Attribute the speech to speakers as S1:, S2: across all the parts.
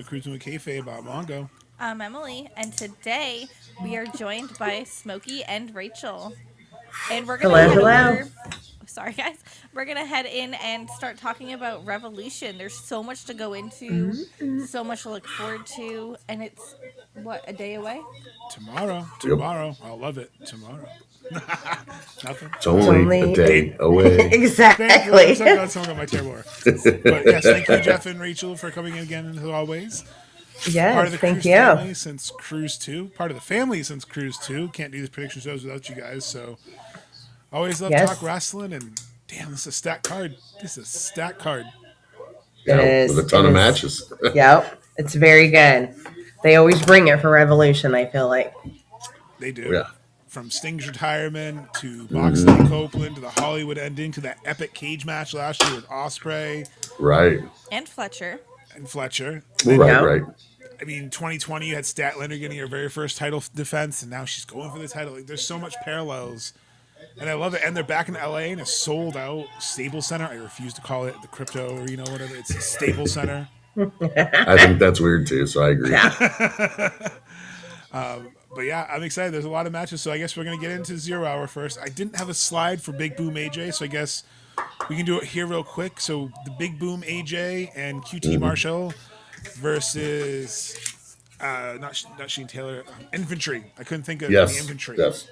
S1: Cruising with Kayfabe about Mongo.
S2: I'm Emily, and today we are joined by Smokey and Rachel. And we're going to
S3: Hello,
S2: head
S3: hello.
S2: over. Sorry, guys. We're going to head in and start talking about Revolution. There's so much to go into, so much to look forward to, and it's, what, a day away?
S4: Yep.
S1: Tomorrow. I'll love it. Tomorrow. Nothing.
S4: It's only a day away.
S1: Thankfully, I'm
S3: Exactly.
S1: so glad someone got my terrible references. But yes, thank you, Jeff and Rachel, for coming in again, as always. Part of
S3: Yes,
S1: the
S3: thank
S1: Cruise
S3: you.
S1: family since Cruise 2. Part of the family since Cruise 2. Can't do these prediction shows without you guys. So always love
S3: Yes,
S1: talk wrestling. And damn, this is a stacked card. This is a stacked card.
S3: it
S4: Yeah,
S3: is.
S4: with a ton
S3: It
S4: of
S3: is.
S4: matches.
S3: Yep, it's very good. They always bring it for Revolution, I feel like.
S1: They do.
S4: Yeah.
S1: From Sting's retirement to Moxley
S4: Mm-hmm.
S1: Copeland to the Hollywood ending to that epic cage match last year with Ospreay
S4: Right.
S2: And Fletcher.
S1: and Fletcher.
S4: Well,
S1: And then,
S4: right,
S3: Yep.
S4: right.
S1: I mean, 2020, you had Statlander getting her very first title defense, and now she's going for the title. Like, there's so much parallels, and I love it. And they're back in LA in a sold out Staples Center. I refuse to call it the Crypto Arena, whatever. It's a Staples Center.
S4: I think that's weird too, so I agree.
S3: Yeah.
S1: But yeah, I'm excited. There's a lot of matches, so I guess we're gonna get into 0 Hour first. I didn't have a slide for Big Boom AJ, so I guess we can do it here real quick. So the Big Boom AJ and QT Marshall versus not Sheen Taylor, Infantry. I couldn't think of the
S4: Yes.
S1: Infantry.
S4: Yes.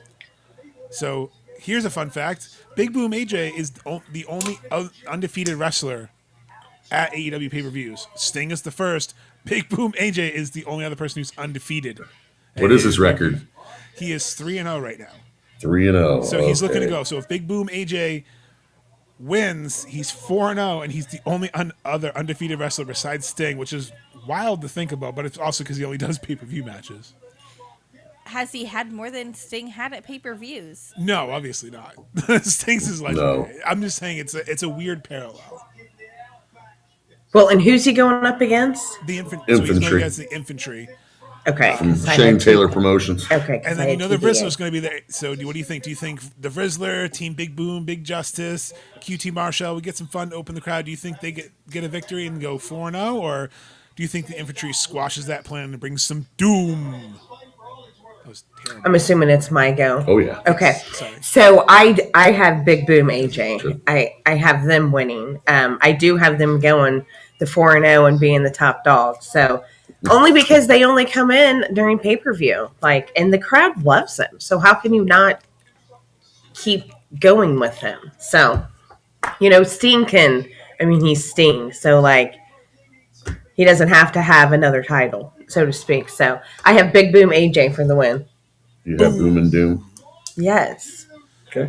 S1: So here's a fun fact: Big Boom AJ is the only undefeated wrestler at AEW pay-per-views. Sting is the first. Big Boom AJ is the only other person who's undefeated.
S4: What is his record?
S1: He is 3-0 right now.
S4: 3-0.
S1: So he's looking to go. So if Big Boom AJ wins, he's 4-0, and he's the only other undefeated wrestler besides Sting, which is wild to think about, but it's also because he only does pay-per-view matches.
S2: Has he had more than Sting had at pay-per-views?
S1: No, obviously not. Sting's is legendary.
S4: No.
S1: I'm just saying it's a weird parallel.
S3: Well, and who's he going up against?
S1: The So he's going
S4: Infantry.
S1: against the Infantry.
S3: Okay. 'cause I
S4: Shane
S3: had
S4: Taylor
S3: T-
S4: Promotions.
S3: Okay. 'cause
S1: And
S3: I
S1: then
S3: had
S1: the
S3: TBA.
S1: Rizzler's going to be there. So what do you think? Do you think the Rizzler, Team Big Boom, Big Justice, QT Marshall, we get some fun to open the crowd? Do you think they get a victory and go 4-0? Or do you think the Infantry squashes that plan and brings some doom? That was terrible.
S3: I'm assuming it's my go.
S4: Oh yeah.
S3: Okay.
S1: Sorry.
S3: So I have Big Boom AJ.
S4: Sure.
S3: I have them winning. I do have them going the 4-0 and being the top dog. So only because they only come in during pay-per-view. Like, and the crowd loves them. So how can you not keep going with them? So, Sting he's Sting. So like he doesn't have to have another title, so to speak. So I have Big Boom AJ for the win.
S4: You have Boom and Doom.
S3: Yes.
S4: Okay.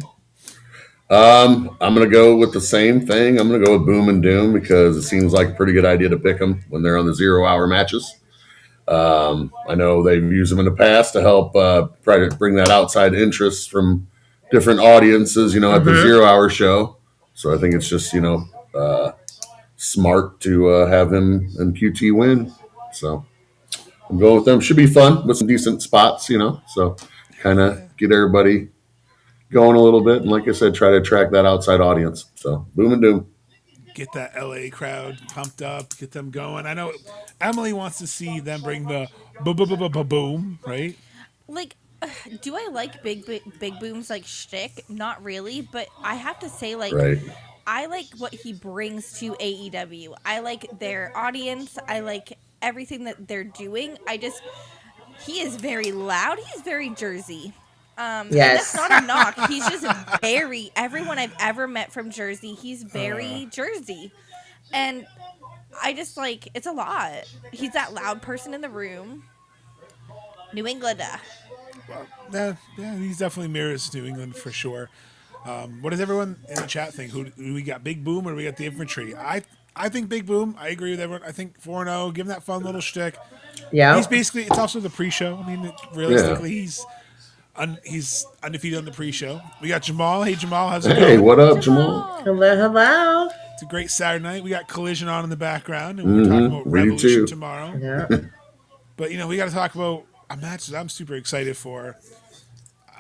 S4: I'm gonna go with the same thing. I'm gonna go with Boom and Doom because it seems like a pretty good idea to pick them when they're on the 0 Hour matches. I know they've used them in the past to help try to bring that outside interest from different audiences, at the 0 Hour show. So I think it's just smart to have him and QT win. So I'm going with them. Should be fun with some decent spots, So kind of get everybody going a little bit, and like I said, try to attract that outside audience. So Boom and Doom.
S1: Get that LA crowd pumped up, get them going. I know Emily wants to see them bring the boom, right?
S2: Like, do I like Big Boom's like shtick? Not really, but I have to say, like,
S4: Right.
S2: I like what he brings to AEW. I like their audience. I like everything that they're doing. He is very loud. He's very Jersey. And
S3: Yes.
S2: that's not a knock. He's just everyone I've ever met from Jersey, he's very Jersey. And I just like, it's a lot. He's that loud person in the room. New England.
S1: Well, yeah, he's definitely mirrors New England for sure. What does everyone in the chat think? Who do we got, Big Boom or do we got the Infantry? I think Big Boom. I agree with everyone. I think 4-0. Give him that fun little shtick.
S3: Yeah.
S1: He's basically, it's also the pre-show. I mean, realistically, he's undefeated on the pre-show. We got Jamal. Hey, Jamal, how's it going?
S4: Hey, what up, Jamal?
S3: Hello, hello.
S1: It's a great Saturday night. We got Collision on in the background, and we're talking about
S4: We do
S1: Revolution
S4: too.
S1: tomorrow.
S3: Yeah.
S1: But, we got to talk about a match that I'm super excited for.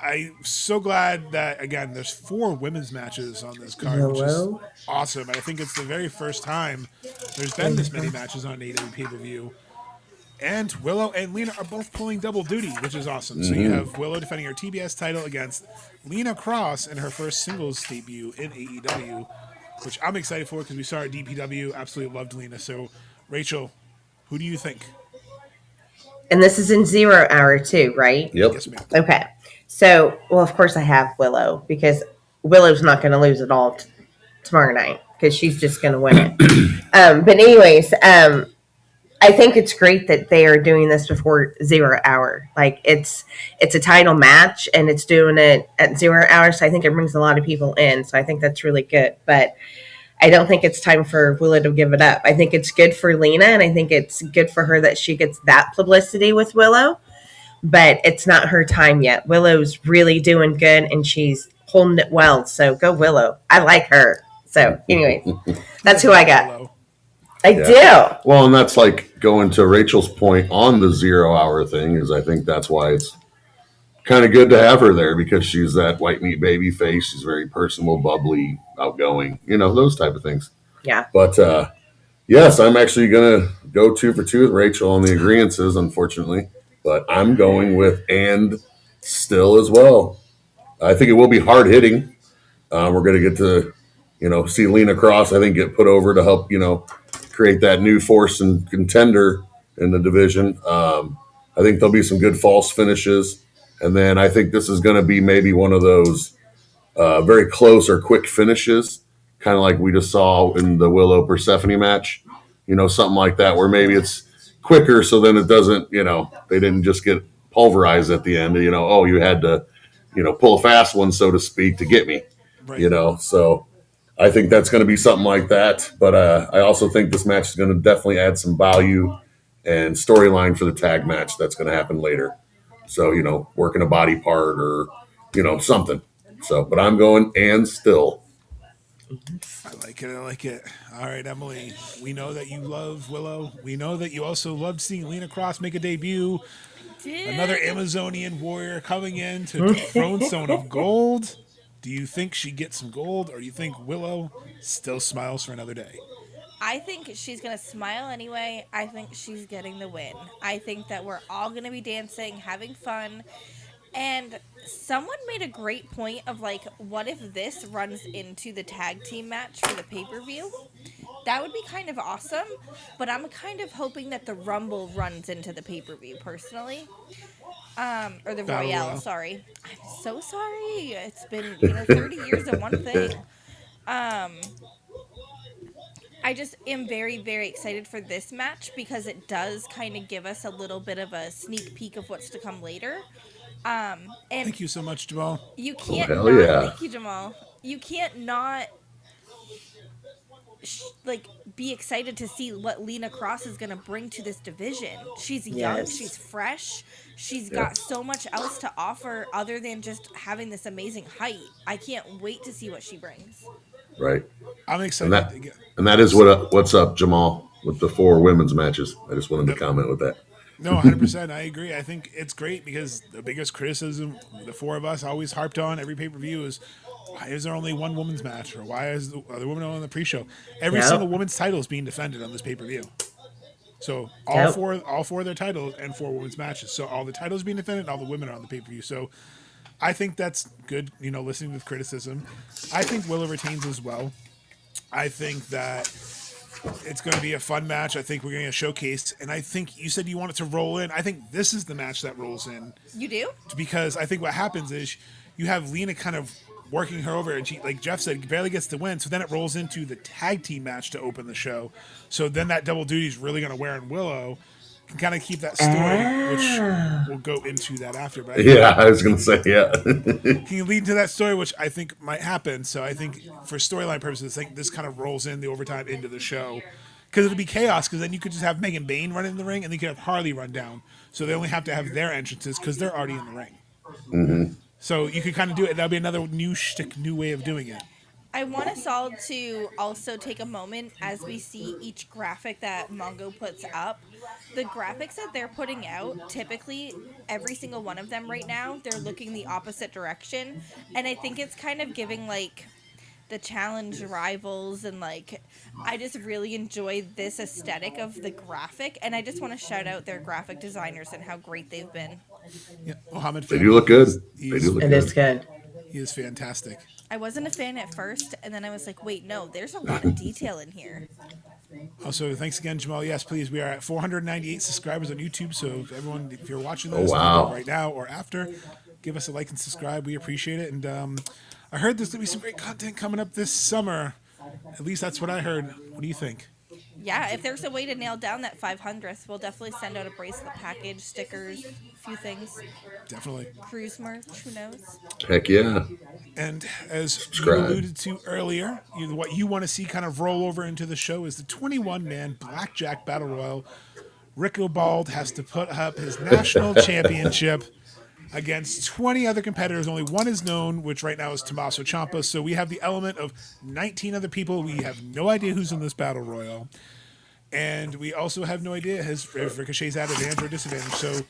S1: I'm so glad that, again, there's 4 women's matches on this card, which is
S3: Hello.
S1: awesome. I think it's the very first time there's been this many matches on AEW pay-per-view. And Willow and Lena are both pulling double duty, which is awesome. So you have Willow defending her TBS title against Lena Cross in her first singles debut in AEW, which I'm excited for because we saw her at DPW. Absolutely loved Lena. So, Rachel, who do you think?
S3: And this is in 0 hour too, right?
S4: Yep.
S1: Yes, ma'am.
S3: Okay. So, well, of course I have Willow because Willow's not going to lose at all tomorrow night because she's just going to win it. But anyways, I think it's great that they are doing this before 0 hour. Like it's a title match and it's doing it at 0 hour. So I think it brings a lot of people in. So I think that's really good. But I don't think it's time for Willow to give it up. I think it's good for Lena and I think it's good for her that she gets that publicity with Willow. But it's not her time yet. Willow's really doing good and she's holding it well. So go Willow. I like her. So anyway, that's who I got.
S1: Willow.
S3: I
S4: Yeah.
S3: do.
S4: Well, and that's like going to Rachel's point on the 0 hour thing is I think that's why it's kind of good to have her there because she's that white meat baby face. She's very personable, bubbly, outgoing, those type of things.
S3: Yeah.
S4: But yes, I'm actually going to go 2 for 2 with Rachel on the agreeances, unfortunately. But I'm going with and still as well. I think it will be hard hitting. We're going to get to, see Lena Cross, I think, get put over to help, create that new force and contender in the division. I think there'll be some good false finishes. And then I think this is going to be maybe one of those very close or quick finishes, kind of like we just saw in the Willow Persephone match, something like that, where maybe it's quicker. So then it doesn't, they didn't just get pulverized at the end, oh, you had to, pull a fast one, so to speak, to get me,
S1: Right.
S4: So I think that's going to be something like that. But I also think this match is going to definitely add some value and storyline for the tag match that's going to happen later. So, working a body part or, something. So, but I'm going and still.
S1: I like it. I like it. All right, Emily. We know that you love Willow. We know that you also loved seeing Lena Cross make a debut. Another
S2: Did
S1: Amazonian warrior coming in to dethrone Stone of Gold. Do you think she gets some gold, or do you think Willow still smiles for another day?
S2: I think she's gonna smile anyway. I think she's getting the win. I think that we're all gonna be dancing, having fun. And someone made a great point of like, what if this runs into the tag team match for the pay per view? That would be kind of awesome, but I'm kind of hoping that the Rumble runs into the pay per view personally. Or the
S1: Battle
S2: Royale,
S1: Royale.
S2: sorry. I'm so sorry. It's been, 30 years of one thing. Um, I just am very, very excited for this match because it does kind of give us a little bit of a sneak peek of what's to come later. And
S1: Thank you so much, Jamal.
S2: you
S4: Oh,
S2: can't
S4: hell
S2: not,
S4: yeah.
S2: thank you, Jamal. You can't not like be excited to see what Lena Cross is going to bring to this division. She's young,
S3: Yes.
S2: she's fresh, she's
S4: Yeah.
S2: got so much else to offer other than just having this amazing height. I can't wait to see what she brings.
S4: Right.
S1: I'm
S4: And
S1: excited.
S4: that
S1: Again.
S4: and that is what's up, Jamal, with the 4 women's matches. I just wanted to comment with that.
S1: No, 100%. I agree. I think it's great because the biggest criticism the four of us always harped on every pay per view is why is there only one women's match or why is the other woman on the pre show? Every
S3: Yep.
S1: single women's title is being defended on this pay per view. So
S3: Yep.
S1: all four of their titles and 4 women's matches. So all the titles being defended, and all the women are on the pay per view. So I think that's good. Listening to criticism. I think Willow retains as well. I think that it's going to be a fun match. I think we're going to showcase, and I think you said you want it to roll in. I think this is the match that rolls in
S2: You do?
S1: because I think what happens is you have Lena kind of working her over, and she, like Jeff said, barely gets the win. So then it rolls into the tag team match to open the show. So then that double duty is really going to wear on Willow. Can kind of keep that story, which we'll go into that after. But I think
S4: Yeah, I was going to say, yeah.
S1: can lead to that story, which I think might happen. So I think for storyline purposes, I think this kind of rolls in the overtime into the show. Because it'll be chaos, because then you could just have Megan Bain run in the ring, and then you could have Harley run down. So they only have to have their entrances, because they're already in the ring.
S4: Mm-hmm.
S1: So you could kind of do it. That'll be another new shtick, new way of doing it.
S2: I want us all to also take a moment as we see each graphic that Mongo puts up. The graphics that they're putting out, typically every single one of them right now, they're looking the opposite direction. And I think it's kind of giving like the challenge rivals, and like I just really enjoy this aesthetic of the graphic, and I just want to shout out their graphic designers and how great they've been.
S1: Yeah, Mohammed
S4: They do
S1: Fahmy,
S4: look good. They do look
S3: It is
S4: good.
S3: good.
S1: he is fantastic.
S2: I wasn't a fan at first, and then I was like, wait, no, there's a lot of detail in here.
S1: Also, thanks again, Jamal. Yes, please. We are at 498 subscribers on YouTube. So, if everyone, if you're watching
S4: Oh
S1: this
S4: wow.
S1: right now or after, give us a like and subscribe. We appreciate it. And I heard there's going to be some great content coming up this summer. At least that's what I heard. What do you think?
S2: Yeah, if there's a way to nail down that 500th, we'll definitely send out a bracelet package, stickers, a few things.
S1: Definitely.
S2: Cruise merch, who knows?
S4: Heck yeah.
S1: And as you
S4: Subscribe.
S1: alluded to earlier, what you want to see kind of roll over into the show is the 21-man Blackjack Battle Royal. Rick Bald has to put up his national championship against 20 other competitors. Only one is known, which right now is Tommaso Ciampa. So we have the element of 19 other people. We have no idea who's in this battle royal. And we also have no idea if Ricochet's at advantage or disadvantage. So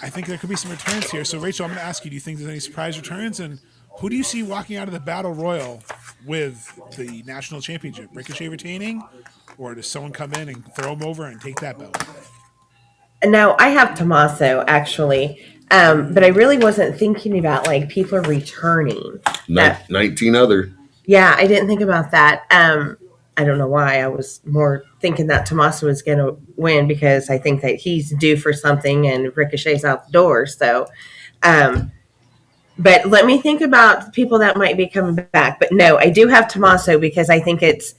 S1: I think there could be some returns here. So, Rachel, I'm going to ask you, do you think there's any surprise returns? And who do you see walking out of the battle royal with the national championship? Ricochet retaining? Or does someone come in and throw him over and take that belt?
S3: No, I have Tommaso actually, but I really wasn't thinking about like people returning.
S4: 19 other.
S3: Yeah, I didn't think about that. I don't know why. I was more thinking that Tommaso was going to win because I think that he's due for something and Ricochet's out the door. So, but let me think about people that might be coming back. But no, I do have Tommaso because I think it's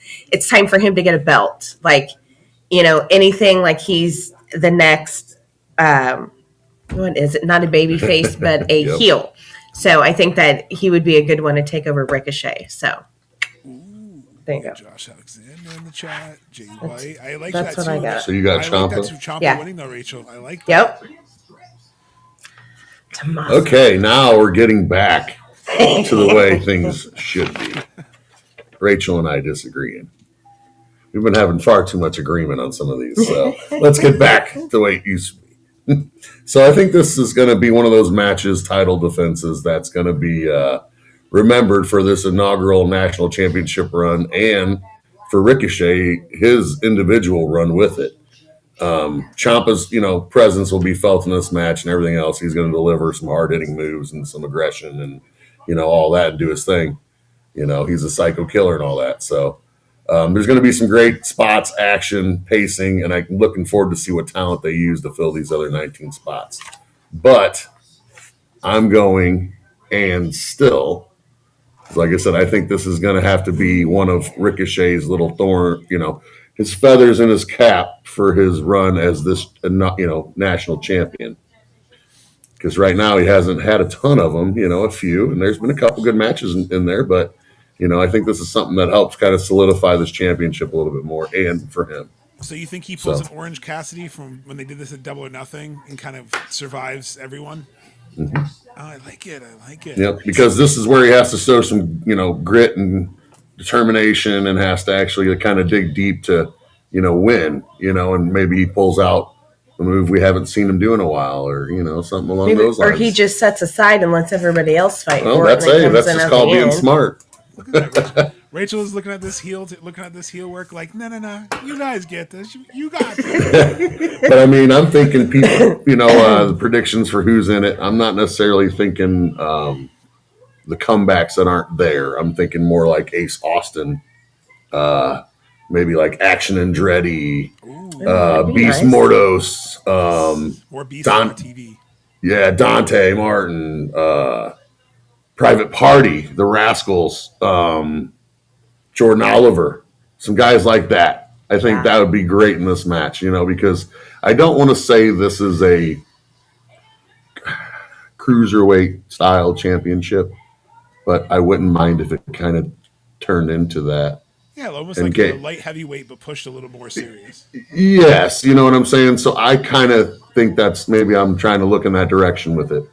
S3: time for him to get a belt. Like, anything like he's the next. What is it? Not a baby face, but a
S4: Yep.
S3: heel. So I think that he would be a good one to take over Ricochet. So there you go.
S1: Josh Alexander in the chat. Jay White. I like
S3: That's
S1: that
S3: what
S1: too.
S3: I got.
S4: So you got
S1: I like that
S4: Ciampa.
S1: too. Ciampa
S3: Yeah.
S1: winning though, Rachel. I like that.
S3: Yep. Tommaso.
S4: Okay, now we're getting back to the way things should be. Rachel and I disagreeing. We've been having far too much agreement on some of these, so let's get back to the way it used to be. So I think this is going to be one of those matches, title defenses, that's going to be remembered for this inaugural national championship run and for Ricochet, his individual run with it. Ciampa's, presence will be felt in this match and everything else. He's going to deliver some hard-hitting moves and some aggression and, all that and do his thing. He's a psycho killer and all that. So there's going to be some great spots, action, pacing, and I'm looking forward to see what talent they use to fill these other 19 spots. But I'm going, and still, like I said, I think this is going to have to be one of Ricochet's little thorn, his feathers in his cap for his run as this, national champion. Because right now he hasn't had a ton of them, a few, and there's been a couple good matches in there, but I think this is something that helps kind of solidify this championship a little bit more, and for him.
S1: So you think he pulls an Orange Cassidy from when they did this at Double or Nothing and kind of survives everyone?
S4: Mm-hmm.
S1: Oh, I like it.
S4: Yep, because this is where he has to show some, grit and determination, and has to actually kind of dig deep to, win. And maybe he pulls out a move we haven't seen him do in a while, or something along those lines.
S3: Or he just sets aside and lets everybody else fight.
S4: Well,
S3: for
S4: that's
S3: it and
S4: that's
S3: comes in
S4: just
S3: at
S4: called
S3: the
S4: being
S3: end.
S4: smart.
S1: Look at that, Rachel. Rachel is looking at this heel work like, no. You guys get this. You got this.
S4: But I mean, I'm thinking people, the predictions for who's in it. I'm not necessarily thinking the comebacks that aren't there. I'm thinking more like Ace Austin, maybe like Action Andretti, Beast
S3: nice.
S4: Mordos,
S1: More beast on the TV.
S4: yeah, Dante Martin, Private Party, the Rascals, Jordan Oliver, some guys like that. I think that would be great in this match, because I don't want to say this is a cruiserweight style championship, but I wouldn't mind if it kind of turned into that.
S1: Yeah, almost like a light heavyweight, but pushed a little more serious.
S4: Yes, you know what I'm saying? So I kind of think that's maybe I'm trying to look in that direction with it.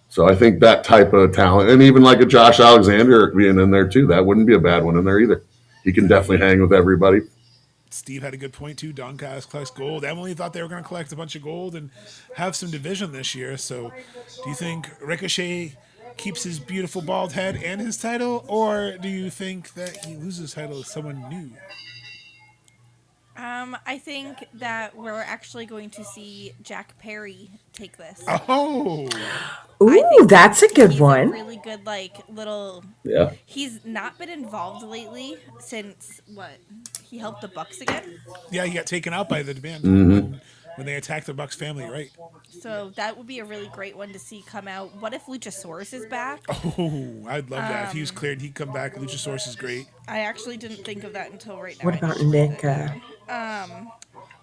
S4: So I think that type of talent, and even like a Josh Alexander being in there too, that wouldn't be a bad one in there either. He can definitely hang with everybody.
S1: Steve had a good point too. Don Callis collects gold. Emily thought they were going to collect a bunch of gold and have some division this year. So do you think Ricochet keeps his beautiful bald head and his title, or do you think that he loses his title to someone new?
S2: I think that we're actually going to see Jack Perry take this.
S1: Oh,
S2: I
S3: Ooh,
S2: think
S3: that's a good
S2: he's
S3: one.
S2: a really good, like, little.
S4: Yeah.
S2: He's not been involved lately since what? He helped the Bucks again.
S1: yeah, he got taken out by the band when they attacked the Bucks family, right?
S2: So that would be a really great one to see come out. What if Luchasaurus is back?
S1: Oh, I'd love that. If he was cleared, he'd come back. Luchasaurus is great.
S2: I actually didn't think of that until right now.
S3: What
S2: I
S3: about
S2: just wrote
S3: Nick?
S2: it down.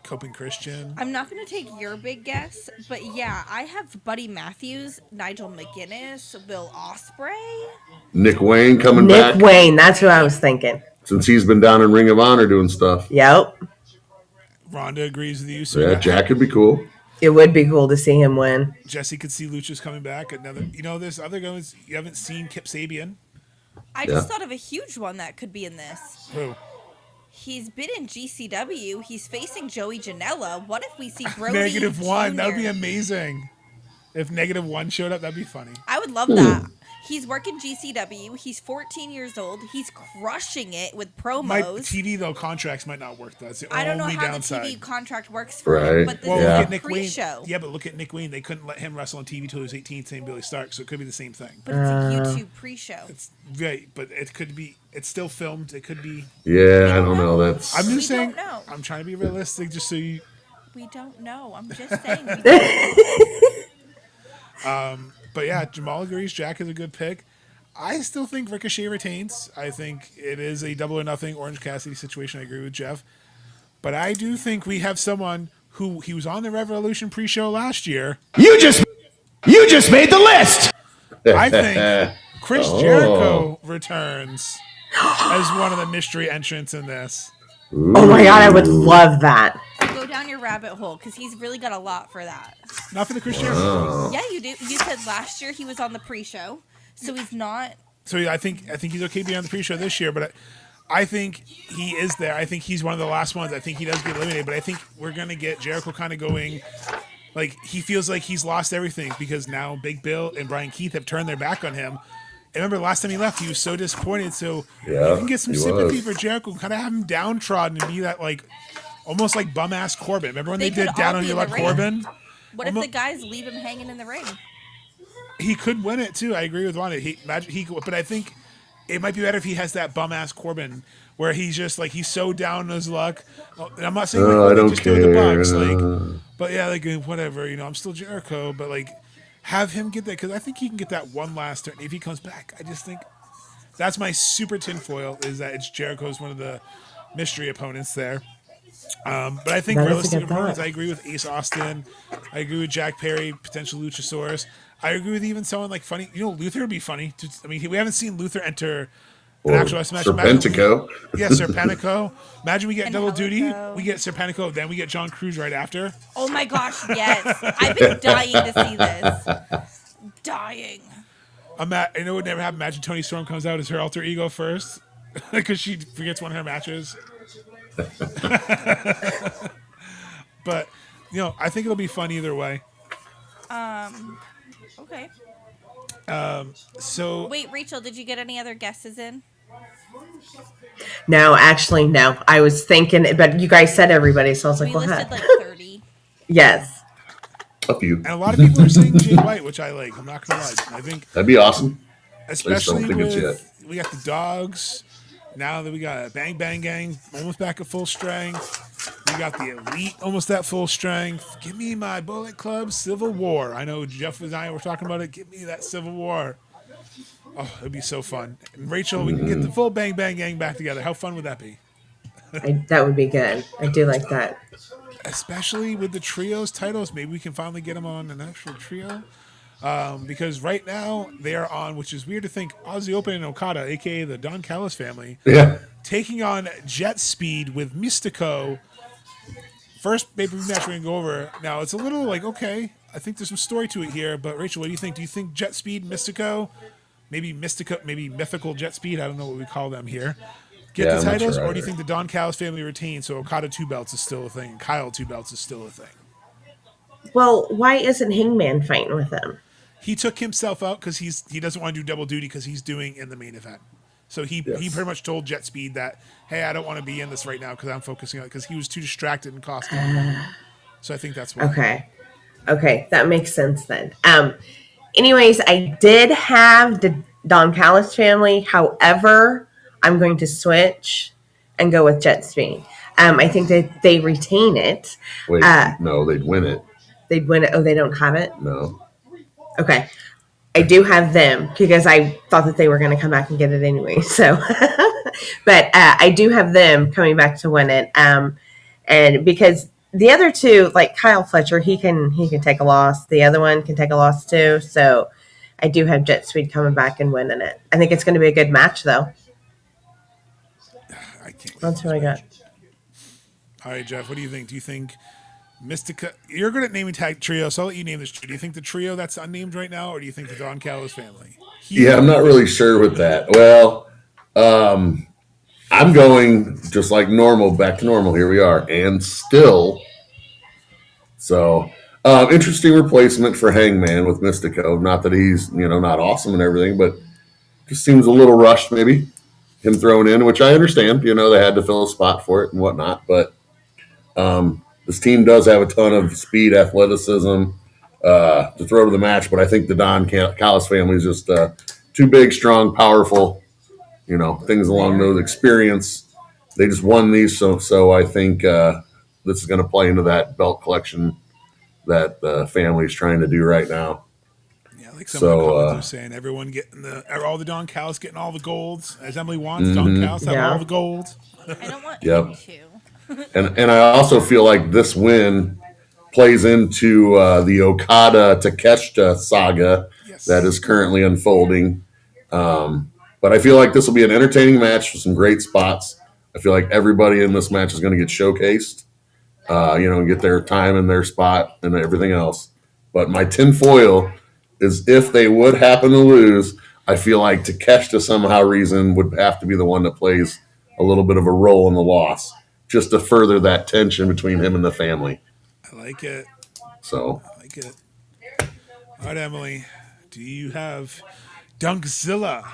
S1: Coping Christian.
S2: I'm not going to take your big guess, but yeah, I have Buddy Matthews, Nigel McGuinness, Will Ospreay.
S4: Nick Wayne coming
S3: Nick
S4: back
S3: Wayne. That's what I was thinking.
S4: since he's been down in Ring of Honor doing stuff.
S3: Yep.
S1: Rhonda agrees with you. So
S4: Yeah, Jack could be cool.
S3: It would be cool to see him win.
S1: Jesse could see Lucha's coming back. Another, there's other guys you haven't seen. Kip Sabian.
S2: I just thought of a huge one that could be in this.
S1: Who?
S2: He's been in GCW. He's facing Joey Janela. What if we see Brody
S1: -1.
S2: Jr.?
S1: That would be amazing. If -1 showed up, that'd be funny.
S2: I would love that. He's working GCW. He's 14 years old. He's crushing it with promos.
S1: My TV though contracts might not work. That's the
S2: I don't know
S1: only
S2: how
S1: downside.
S2: the TV contract works for him,
S4: Right.
S2: but this
S1: Well,
S2: is
S1: look
S2: a
S1: at Nick Wayne.
S2: pre-show.
S1: Yeah, but look at Nick Wayne. They couldn't let him wrestle on TV till he was 18, same Billy Stark. So it could be the same thing.
S2: But it's a YouTube pre-show.
S1: It's right, but it could be. It's still filmed. It could be.
S4: Yeah, I don't know. That's
S1: I'm just
S2: We
S1: saying.
S2: don't know.
S1: I'm trying to be realistic, just so you.
S2: We don't know. I'm just saying. We don't.
S1: But yeah, Jamal agrees. Jack is a good pick. I still think Ricochet retains. I think it is a double or nothing Orange Cassidy situation. I agree with Jeff. But I do think we have someone who he was on the Revolution pre-show last year.
S5: You just made the list.
S1: I think Chris Jericho returns as one of the mystery entrants in this.
S3: Oh my god, I would love that.
S2: Go down your rabbit hole because he's really got a lot for that.
S1: Not for the Chris Jericho.
S2: Yeah, you do. You said last year he was on the pre-show, so he's not.
S1: So yeah, I think he's okay being on the pre-show this year, but I think he is there. I think he's one of the last ones. I think he does get eliminated, but I think we're gonna get Jericho kind of going. Like he feels like he's lost everything because now Big Bill and Brian Keith have turned their back on him. And remember, last time he left, he was so disappointed. So you can get some sympathy for Jericho, kind of have him downtrodden and be that like almost like bum ass Corbin. Remember when they
S2: They
S1: did
S2: could
S1: Down
S2: all
S1: on
S2: be
S1: Your
S2: in
S1: Luck
S2: the ring.
S1: Corbin?
S2: What if the guys leave him hanging in the ring?
S1: He could win it too. I agree with Wanda. But I think it might be better if he has that bum ass Corbin, where he's just like he's so down on his luck. And I'm not saying like,
S4: I don't
S1: just do the
S4: care.
S1: Bucks, like, but yeah, like whatever. I'm still Jericho, but like have him get that because I think he can get that one last turn if he comes back. I just think that's my super tinfoil is that it's Jericho's one of the mystery opponents there. But I think
S3: That is a
S1: realistic
S3: good
S1: opponents,
S3: thought.
S1: I agree with Ace Austin. I agree with Jack Perry, potential Luchasaurus. I agree with even someone like funny. Luther would be funny. I mean, we haven't seen Luther enter an actual match.
S4: Serpentico.
S1: Yeah, Serpentico. Imagine we get
S2: And
S1: double duty.
S2: Helico.
S1: We get Serpentico, then we get John Cruz right after.
S2: Oh my gosh, yes! I've been dying to see this. Dying.
S1: I know it would never happen. Imagine Toni Storm comes out as her alter ego first because she forgets one of her matches. But I think it'll be fun either way.
S2: Okay.
S1: So
S2: Wait, Rachel, did you get any other guesses in?
S3: No, actually, no. I was thinking, but you guys said everybody, so I was like,
S2: We
S3: well,
S2: listed
S3: huh.
S2: like 30.
S3: Yes.
S4: A few.
S1: and a lot of people are saying Jay White, which I like. I'm not gonna lie. I think
S4: That'd be awesome.
S1: especially
S4: think it's
S1: with we got the dogs. Now that we got a Bang Bang Gang almost back at full strength, we got the Elite almost at full strength. Give me my Bullet Club Civil War. I know Jeff and I were talking about it. Give me that Civil War. Oh, it'd be so fun. And Rachel, we can get the full Bang Bang Gang back together. How fun would that be?
S3: That would be good. I do like that.
S1: Especially with the trios titles, maybe we can finally get them on an actual trio. Because right now they are on, which is weird to think, Aussie Open and Okada, aka the Don Callis family,
S4: Yeah.
S1: taking on Jet Speed with Mystico. First pay-per-view match we're gonna go over. Now it's a little like okay, I think there's some story to it here. But Rachel, what do you think? Do you think Jet Speed, Mystico, maybe mythical Jet Speed? I don't know what we call them here. Get
S4: Yeah,
S1: the
S4: I'm not
S1: titles,
S4: sure
S1: or do you
S4: either.
S1: think the Don Callis family retains? So Okada 2 belts is still a thing, and Kyle 2 belts is still a thing.
S3: Well, why isn't Hangman fighting with them?
S1: he took himself out because he doesn't want to do double duty because he's doing in the main event. So he pretty much told Jet Speed that, hey, I don't want to be in this right now because I'm focusing on it because he was too distracted and costing. So I think that's why.
S3: Okay, that makes sense then. Anyways, I did have the Don Callis family. However, I'm going to switch and go with Jet Speed. I think that they retain it.
S4: Wait, no, they'd win it.
S3: They'd win it. Oh, they don't have it?
S4: No.
S3: Okay. I do have them because I thought that they were going to come back and get it anyway. So, but I do have them coming back to win it. And because the other two, like Kyle Fletcher, he can take a loss. The other one can take a loss too. So I do have Jet Speed coming back and winning it. I think it's going to be a good match though.
S1: I can't.
S3: That's who I got.
S1: All right, Jeff, what do you think? Do you think Mystica? You're good at naming tag trio, so I'll let you name this trio. Do you think the trio that's unnamed right now, or do you think the Don Callis family?
S4: Yeah, I'm not really sure with that. Well, I'm going just like normal, back to normal. Here we are, and still. So, interesting replacement for Hangman with Mystico. Not that he's not awesome and everything, but just seems a little rushed. Maybe him thrown in, which I understand. They had to fill a spot for it and whatnot, but. This team does have a ton of speed, athleticism to throw to the match, but I think the Don Callis family is just too big, strong, powerful, things along those experience. They just won these, so I think this is going to play into that belt collection that the family is trying to do right now.
S1: Yeah, like some of the comments are saying, everyone getting all the Don Callis getting all the golds, as Emily wants. Don Callis have all the golds.
S2: I don't want him to.
S4: And I also feel like this win plays into the Okada Takeshita saga that is currently unfolding. But I feel like this will be an entertaining match with some great spots. I feel like everybody in this match is going to get showcased, and get their time and their spot and everything else. But my tinfoil is if they would happen to lose, I feel like Takeshita somehow reason would have to be the one that plays a little bit of a role in the loss, just to further that tension between him and the family.
S1: I like it.
S4: So.
S1: I like it. All right, Emily, do you have Dunkzilla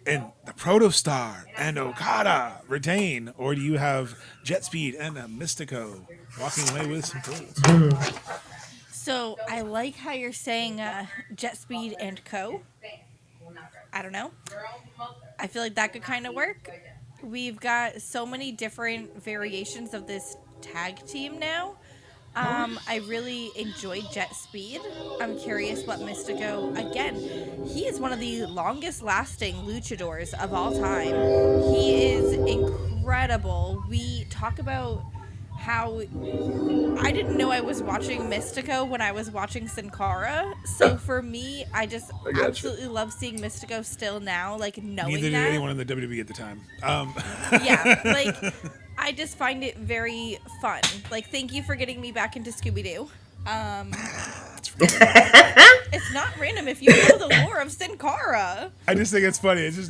S1: and the Protostar and Okada retain, or do you have Jet Speed and Mystico walking away with some goals?
S2: So I like how you're saying Jet Speed and Co. I don't know. I feel like that could kind of work. We've got so many different variations of this tag team now. I really enjoyed Jet Speed. I'm curious what Mystico, again, he is one of the longest lasting luchadors of all time. He is incredible. We talk about how I didn't know I was watching Mystico when I was watching Sin Cara. So for me, I just absolutely love seeing Mystico still now, like knowing
S1: Neither did
S2: that.
S1: anyone in the WWE at the time.
S2: Yeah, like I just find it very fun. Like, thank you for getting me back into Scooby-Doo. It's not random if you know the lore of Sin Cara.
S1: I just think it's funny. It's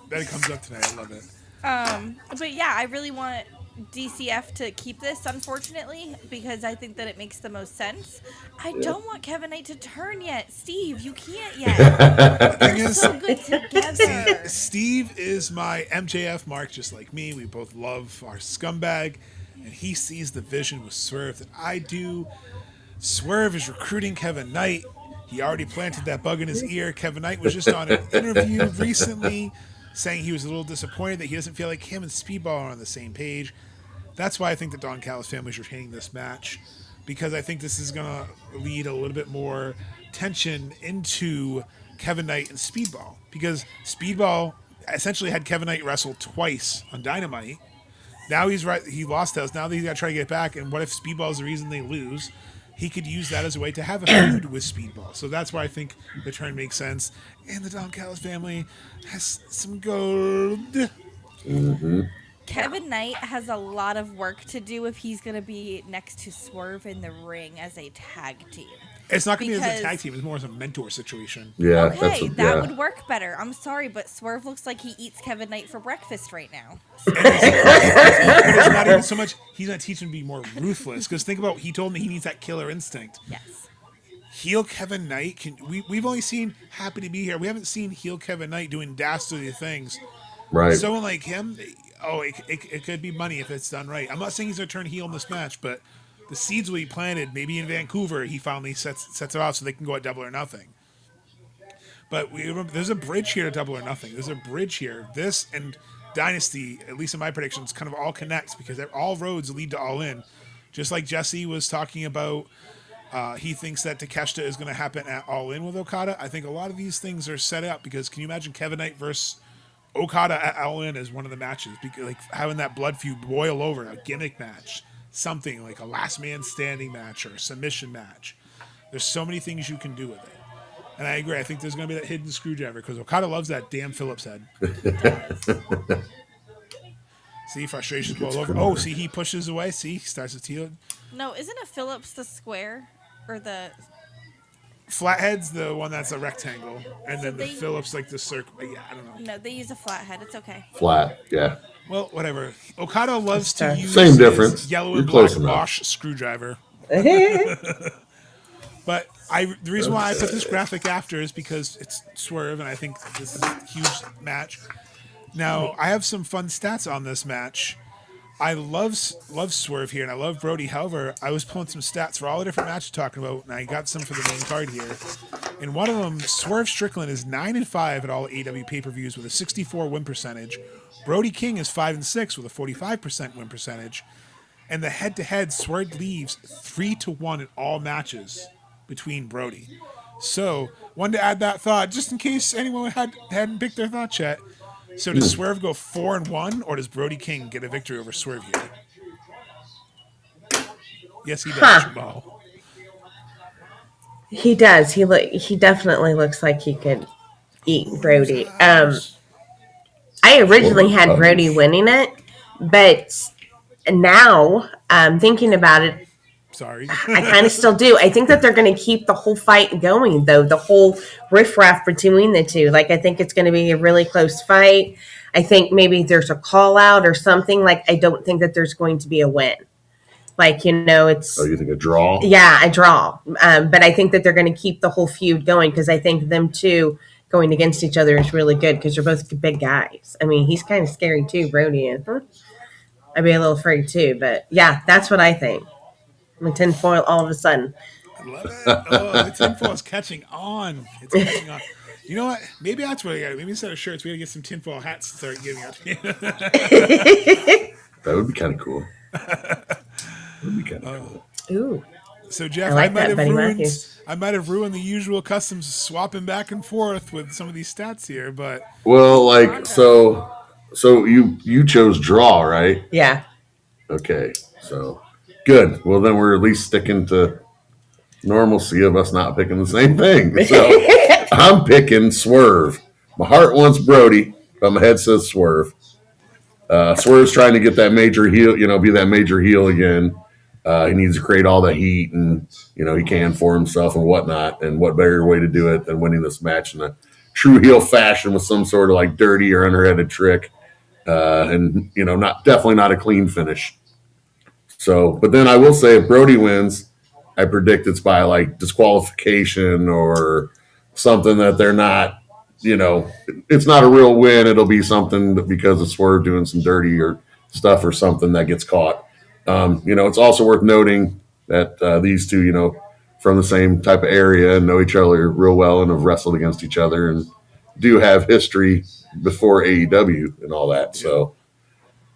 S1: that it comes up tonight. I love it.
S2: But yeah, I really want DCF to keep this, unfortunately, because I think that it makes the most sense. I don't want Kevin Knight to turn yet. Steve, you can't yet. They're so good together.
S1: Steve is my MJF mark, just like me. We both love our scumbag, and he sees the vision with Swerve that I do. Swerve is recruiting Kevin Knight. He already planted that bug in his ear. Kevin Knight was just on an interview recently saying he was a little disappointed that he doesn't feel like him and Speedball are on the same page. That's why I think the Don Callis family is retaining this match, because I think this is going to lead a little bit more tension into Kevin Knight and Speedball, because Speedball essentially had Kevin Knight wrestle twice on Dynamite. Now he lost those. Now he's got to try to get back, and what if Speedball is the reason they lose? He could use that as a way to have a feud with Speedball. So that's why I think the turn makes sense. And the Don Callis family has some gold.
S4: Mm-hmm.
S2: Kevin Knight has a lot of work to do if he's going to be next to Swerve in the ring as a tag team.
S1: It's not going to be as a tag team. It's more as a mentor situation.
S4: Yeah.
S2: Okay, that would work better. I'm sorry, but Swerve looks like he eats Kevin Knight for breakfast right now.
S1: But it's not even so much, he's not teaching him to be more ruthless. Because think about, he told me he needs that killer instinct.
S2: Yes.
S1: heel Kevin Knight, we've only seen Happy to Be Here. We haven't seen heel Kevin Knight doing dastardly things.
S4: Right.
S1: Someone like him, it could be money if it's done right. I'm not saying he's going to turn heel in this match, but the seeds will be planted. Maybe in Vancouver, he finally sets it out so they can go at Double or Nothing. But there's a bridge here to Double or Nothing. There's a bridge here. This and Dynasty, at least in my predictions, kind of all connects because all roads lead to All In. Just like Jesse was talking about, he thinks that Takeshita is going to happen at All In with Okada. I think a lot of these things are set up because can you imagine Kevin Knight versus Okada at All In as one of the matches? Because, like having that blood feud boil over, a gimmick match, something like a last man standing match or a submission match. There's so many things you can do with it. And I agree. I think there's going to be that hidden screwdriver because Okada loves that damn Phillips head. See, frustrations boil over. Oh, see, he pushes away. See, he starts to teal.
S2: No, isn't a Phillips the square or the
S1: Flathead's the one that's a rectangle, and
S2: So
S1: then the
S2: they-
S1: Phillips like the circle. Yeah, I don't know.
S2: No, they use a flathead. It's okay.
S4: Flat. Yeah.
S1: Well, whatever. Okada loves to use
S4: Same
S1: his
S4: difference.
S1: yellow
S4: You're
S1: and
S4: close
S1: black
S4: enough.
S1: Bosch screwdriver. But the reason why I put this graphic after is because it's Swerve, and I think this is a huge match. Now, I have some fun stats on this match. I love Swerve here, and I love Brody. However, I was pulling some stats for all the different matches talking about, and I got some for the main card here. And one of them, Swerve Strickland is 9-5 at all AEW pay-per-views with a 64 win percentage. Brody King is 5-6 with a 45% win percentage. And the head-to-head, Swerve leaves 3-1 in all matches between Brody. So, wanted to add that thought, just in case anyone hadn't picked their thought yet. So does Swerve go 4-1, or does Brody King get a victory over Swerve here? Yes, he does, Jamal.
S3: He does. He definitely looks like he could eat Brody. I originally had Brody winning it, but now thinking about it,
S1: Sorry.
S3: I kind of still do. I think that they're going to keep the whole fight going, though, the whole riffraff between the two. Like, I think it's going to be a really close fight. I think maybe there's a call out or something. Like, I don't think that there's going to be a win. Like, it's...
S4: Oh, you think a draw?
S3: Yeah, a draw. But I think that they're going to keep the whole feud going because I think them two going against each other is really good because they're both big guys. I mean, he's kind of scary, too, Brody is. I'd be a little afraid, too. But, yeah, that's what I think. I'm a tinfoil all of a sudden.
S1: I love it. Oh, the tinfoil is catching on. It's catching on. You know what? Maybe that's what I got to. Maybe instead of shirts, we got to get some tinfoil hats to start giving out.
S4: That would be kind of cool. That would be kind of cool.
S3: Ooh.
S1: So Jeff,
S3: I like that, Buddy Matthews.
S1: I might have ruined the usual customs swapping back and forth with some of these stats here, but
S4: Well, like so you chose draw, right?
S3: Yeah.
S4: Okay, so good. Well, then we're at least sticking to normalcy of us not picking the same thing. So I'm picking Swerve. My heart wants Brody, but my head says Swerve. Swerve's trying to get that major heel, be that major heel again. He needs to create all the heat and, he can for himself and whatnot. And what better way to do it than winning this match in a true heel fashion with some sort of like dirty or underhanded trick. And definitely not a clean finish. So, but then I will say if Brody wins, I predict it's by like disqualification or something that they're not, it's not a real win. It'll be something that because of Swerve doing some dirty or stuff or something that gets caught. It's also worth noting that these two, from the same type of area and know each other real well and have wrestled against each other and do have history before AEW and all that. So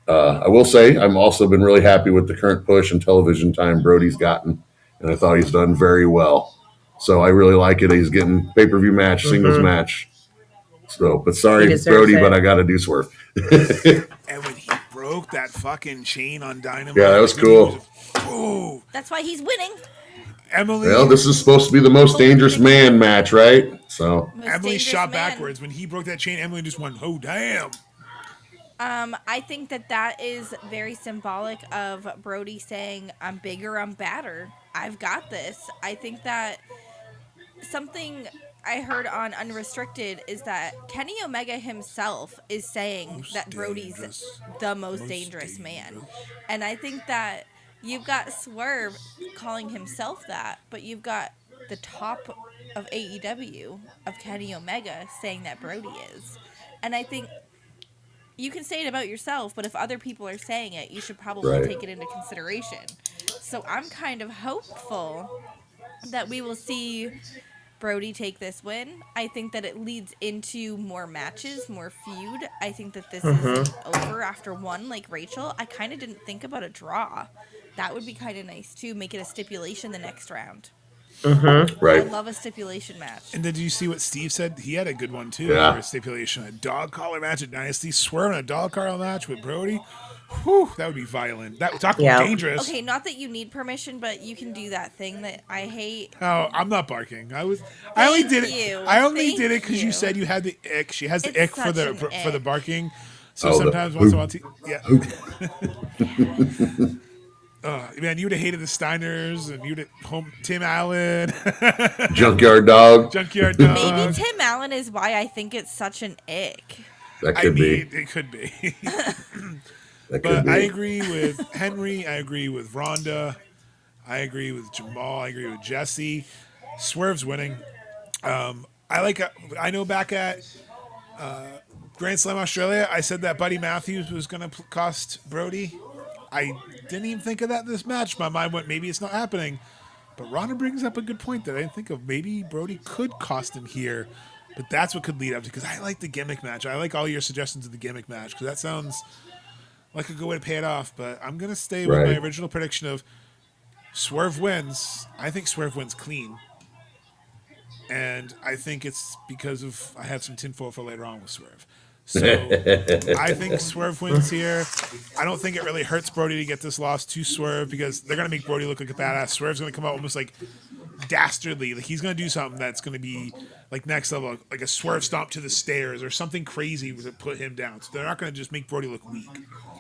S4: I will say I've also been really happy with the current push and television time Brody's gotten, and I thought he's done very well. So I really like it. He's getting pay-per-view match, singles match. So, but sorry, Brody, but I got to do Swerve.
S1: and when he broke that fucking chain on Dynamite,
S4: Yeah, that was cool.
S1: Oh,
S2: That's why he's winning.
S1: Emily.
S4: Well, this is supposed to be the most dangerous man match, right? So
S2: Most
S1: Emily
S2: dangerous
S1: shot
S2: man.
S1: backwards when he broke that chain. Emily just went, "Oh damn!"
S2: I think that is very symbolic of Brody saying, "I'm bigger, I'm badder. I've got this." I think that something I heard on Unrestricted is that Kenny Omega himself is saying that Brody's the most dangerous man. And I think that you've got Swerve calling himself that, but you've got the top of AEW of Kenny Omega saying that Brody is. And I think you can say it about yourself, but if other people are saying it, you should probably
S4: Right.
S2: take it into consideration. So I'm kind of hopeful that we will see Brody take this win. I think that it leads into more matches, more feud. I think that this isn't over after one, like Rachel. I kind of didn't think about a draw. That would be kind of nice too. Make it a stipulation the next round. I
S4: Right.
S2: love a stipulation match.
S1: And did you see what Steve said? He had a good one too
S4: Yeah.
S1: for a stipulation. A dog collar match at Dynasty. Swerve in a dog collar match with Brody. Whew, that would be violent. That talk
S3: Yeah.
S1: dangerous.
S2: Okay, not that you need permission, but you can do that thing that I hate.
S1: Oh, I'm not barking. I only did it.
S2: you.
S1: I only
S2: Thank
S1: did it because you
S2: you.
S1: said you had the ick. She has the
S2: It's
S1: ick for
S2: such
S1: the
S2: an
S1: for the
S2: ick.
S1: barking. So
S4: Oh, the
S1: sometimes once in a while,
S4: hoop.
S1: yeah. Man, you would have hated the Steiners, and you'd have home Tim Allen,
S4: Junkyard Dog.
S1: Junkyard Dog.
S2: Maybe Tim Allen is why I think it's such an ick.
S4: That
S1: I
S4: could
S1: mean,
S4: be.
S1: it could be.
S4: That could
S1: But
S4: be.
S1: I agree with Henry. I agree with Rhonda. I agree with Jamal. I agree with Jesse. Swerve's winning. I know back at Grand Slam Australia, I said that Buddy Matthews was going to cost Brody. I didn't even think of that in this match. My mind went, maybe it's not happening. But Rhonda brings up a good point that I didn't think of. Maybe Brody could cost him here. But that's what could lead up to, because I like the gimmick match. I like all your suggestions of the gimmick match, because that sounds like a good way to pay it off. But I'm going to stay with my
S4: Right.
S1: original prediction of Swerve wins. I think Swerve wins clean. And I think it's because of I have some tinfoil for later on with Swerve. So I think Swerve wins here. I don't think it really hurts Brody to get this loss to Swerve, because they're going to make Brody look like a badass. Swerve's going to come out almost like dastardly. Like he's going to do something that's going to be like next level, like a Swerve stomp to the stairs or something crazy to put him down. So they're not going to just make Brody look weak.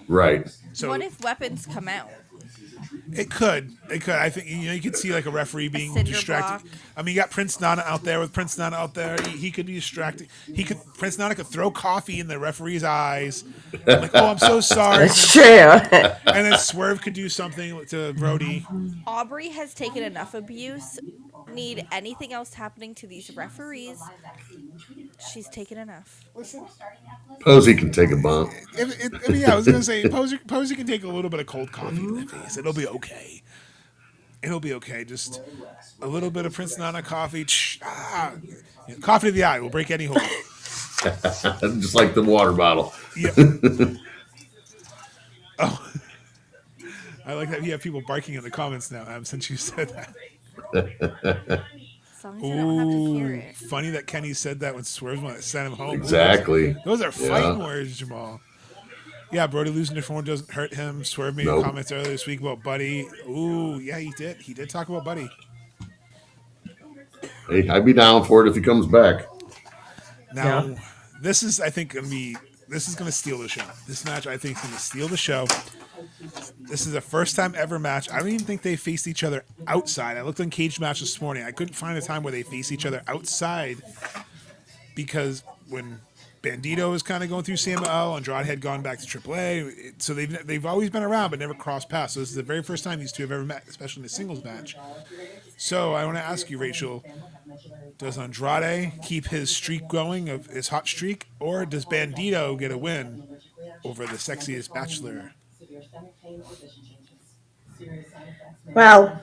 S4: Right.
S1: So
S2: What if weapons come out?
S1: It could. I think you could see like a referee being
S2: cinder
S1: distracted.
S2: block.
S1: I mean, you got Prince Nana out there. With Prince Nana out there, he could be distracted. Prince Nana could throw coffee in the referee's eyes. Like, oh, I'm so sorry.
S3: That's true.
S1: And then Swerve could do something to Brody.
S2: Aubrey has taken enough abuse. Need anything else happening to these referees? She's taken enough.
S4: Posey can take a bump.
S1: I was gonna say Posey can take a little bit of cold coffee in the face. It'll be okay. It'll be okay. Just a little bit of Prince Nana coffee. Coffee to the eye will break any hold.
S4: Just like the water bottle.
S1: Yeah. Oh, I like that you have people barking in the comments now, since you said that.
S2: As long as I don't have to hear it.
S1: Funny that Kenny said that when Swerve's one that sent him home.
S4: Exactly.
S1: Those are
S4: Yeah.
S1: fighting words, Jamal. Yeah, Brody losing to form doesn't hurt him. Swerve made
S4: Nope.
S1: comments earlier this week about Buddy. Ooh, yeah, he did. He did talk about Buddy.
S4: Hey, I'd be down for it if he comes back.
S1: Now, this is, I think, going to steal the show. This match, I think, is going to steal the show. This is a first-time ever match. I don't even think they faced each other outside. I looked on Cage Match this morning. I couldn't find a time where they faced each other outside, because when Bandito was kind of going through CMLL, Andrade had gone back to AAA, so they've always been around but never crossed paths. So this is the very first time these two have ever met, especially in a singles match. So I want to ask you, Rachel, does Andrade keep his streak going, of his hot streak, or does Bandito get a win over the sexiest bachelor?
S3: Well,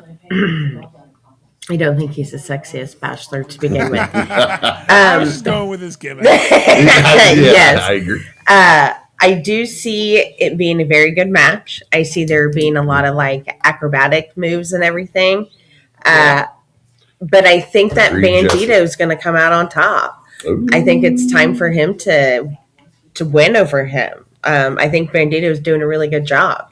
S3: I don't think he's the sexiest bachelor to begin with.
S1: I was just going with his gimmick.
S3: Yes.
S4: I agree.
S3: I do see it being a very good match. I see there being a lot of like acrobatic moves and everything. But I think that
S4: Agreed,
S3: Bandito is going to come out on top.
S4: Ooh.
S3: I think it's time for him to win over him. I think Bandito is doing a really good job.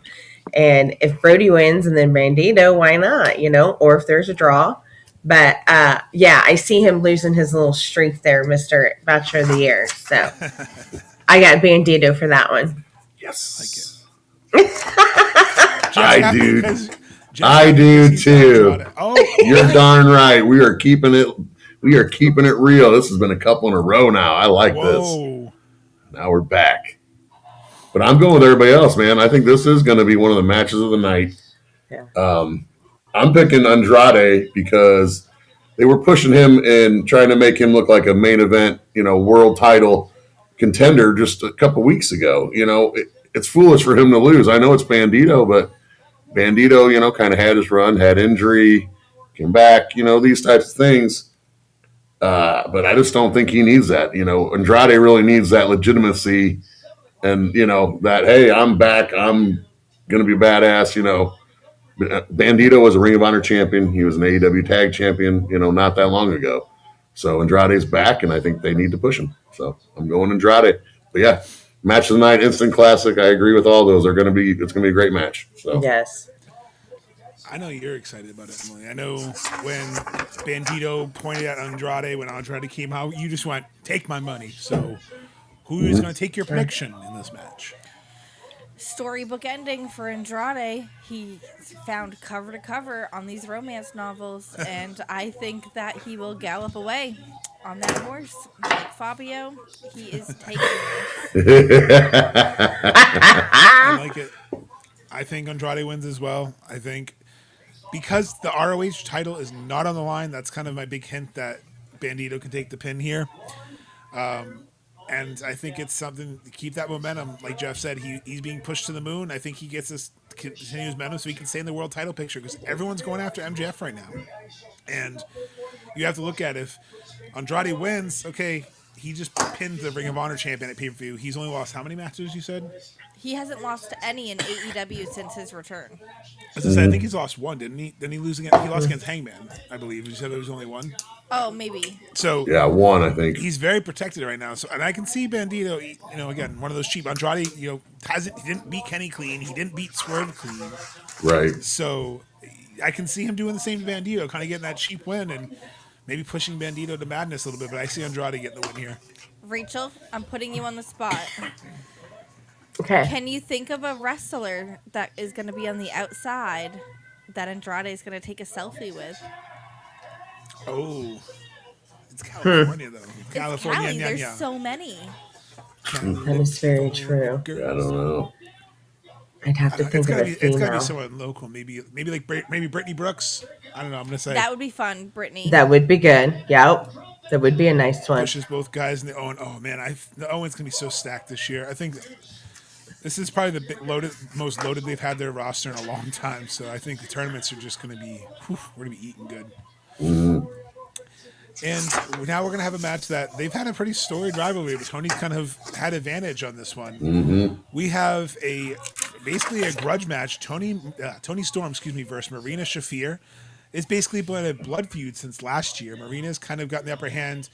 S3: And if Brody wins and then Bandito, why not? Or if there's a draw. But yeah, I see him losing his little streak there, Mr. Bachelor of the Year. So I got Bandito for that one.
S4: Yes.
S1: I
S4: do.
S1: Just
S4: I do
S1: because he's
S4: too.
S1: Andrade. Oh,
S4: You're darn right. We are keeping it real. This has been a couple in a row now. I like this.
S1: whoa.
S4: Now we're back. But I'm going with everybody else, man. I think this is going to be one of the matches of the night.
S3: Yeah.
S4: I'm picking Andrade because they were pushing him and trying to make him look like a main event, world title contender just a couple weeks ago. It's foolish for him to lose. I know it's Bandito, but Bandito, kind of had his run, had injury, came back, these types of things. But I just don't think he needs that. Andrade really needs that legitimacy and, that, hey, I'm back. I'm going to be badass. Bandito was a Ring of Honor champion. He was an AEW tag champion, not that long ago. So Andrade's back, and I think they need to push him. So I'm going Andrade. But yeah, match of the night, instant classic. I agree with all those. It's going to be a great match. So
S3: Yes.
S1: I know you're excited about it, Emily. I know when Bandito pointed at Andrade, when Andrade came out, you just went, take my money. So who is going to take your prediction in this match?
S2: Storybook ending for Andrade. He found cover to cover on these romance novels, and I think that he will gallop away on that horse. Like Fabio, he is taking this.
S1: I like it. I think Andrade wins as well. I think because the ROH title is not on the line, that's kind of my big hint that Bandito can take the pin here. And I think it's something to keep that momentum. Like Jeff said, he's being pushed to the moon. I think he gets this continuous momentum so he can stay in the world title picture because everyone's going after MJF right now. And you have to look at if Andrade wins, okay, he just pinned the Ring of Honor champion at pay-per-view. He's only lost how many matches, you said?
S2: He hasn't lost any in AEW since his return.
S1: As I said, I think he's lost one, didn't he? Didn't he lose again? He lost against Hangman, I believe. You said there was only one?
S2: Oh, maybe.
S1: So
S4: yeah, one, I think.
S1: He's very protected right now. So, and I can see Bandito, again, one of those cheap. Andrade, he didn't beat Kenny clean. He didn't beat Swerve clean.
S4: Right.
S1: So I can see him doing the same to Bandito, kind of getting that cheap win and maybe pushing Bandito to madness a little bit. But I see Andrade getting the win here.
S2: Rachel, I'm putting you on the spot.
S3: Okay.
S2: Can you think of a wrestler that is going to be on the outside that Andrade is going to take a selfie with?
S1: Oh, it's California though.
S2: It's Cali. There's so many.
S3: That is very true.
S4: Yeah, I don't know.
S3: I'd have to think of a
S1: It's gotta be
S3: female.
S1: someone local. Maybe Brittany Brooks. I don't know. I'm gonna say
S2: That would be fun, Brittany.
S3: That would be good. Yep. That would be a nice one.
S1: pushes both guys in the Owen. Oh man, the Owen's gonna be so stacked this year. I think this is probably the most loaded they've had their roster in a long time. So I think the tournaments are just gonna be. We're gonna be eating good.
S4: Mm-hmm.
S1: And now we're going to have a match that they've had a pretty storied rivalry, but Tony's kind of had advantage on this one.
S4: Mm-hmm.
S1: We have basically a grudge match. Tony Storm, versus Marina Shafir. It's basically been a blood feud since last year. Marina's kind of gotten the upper hand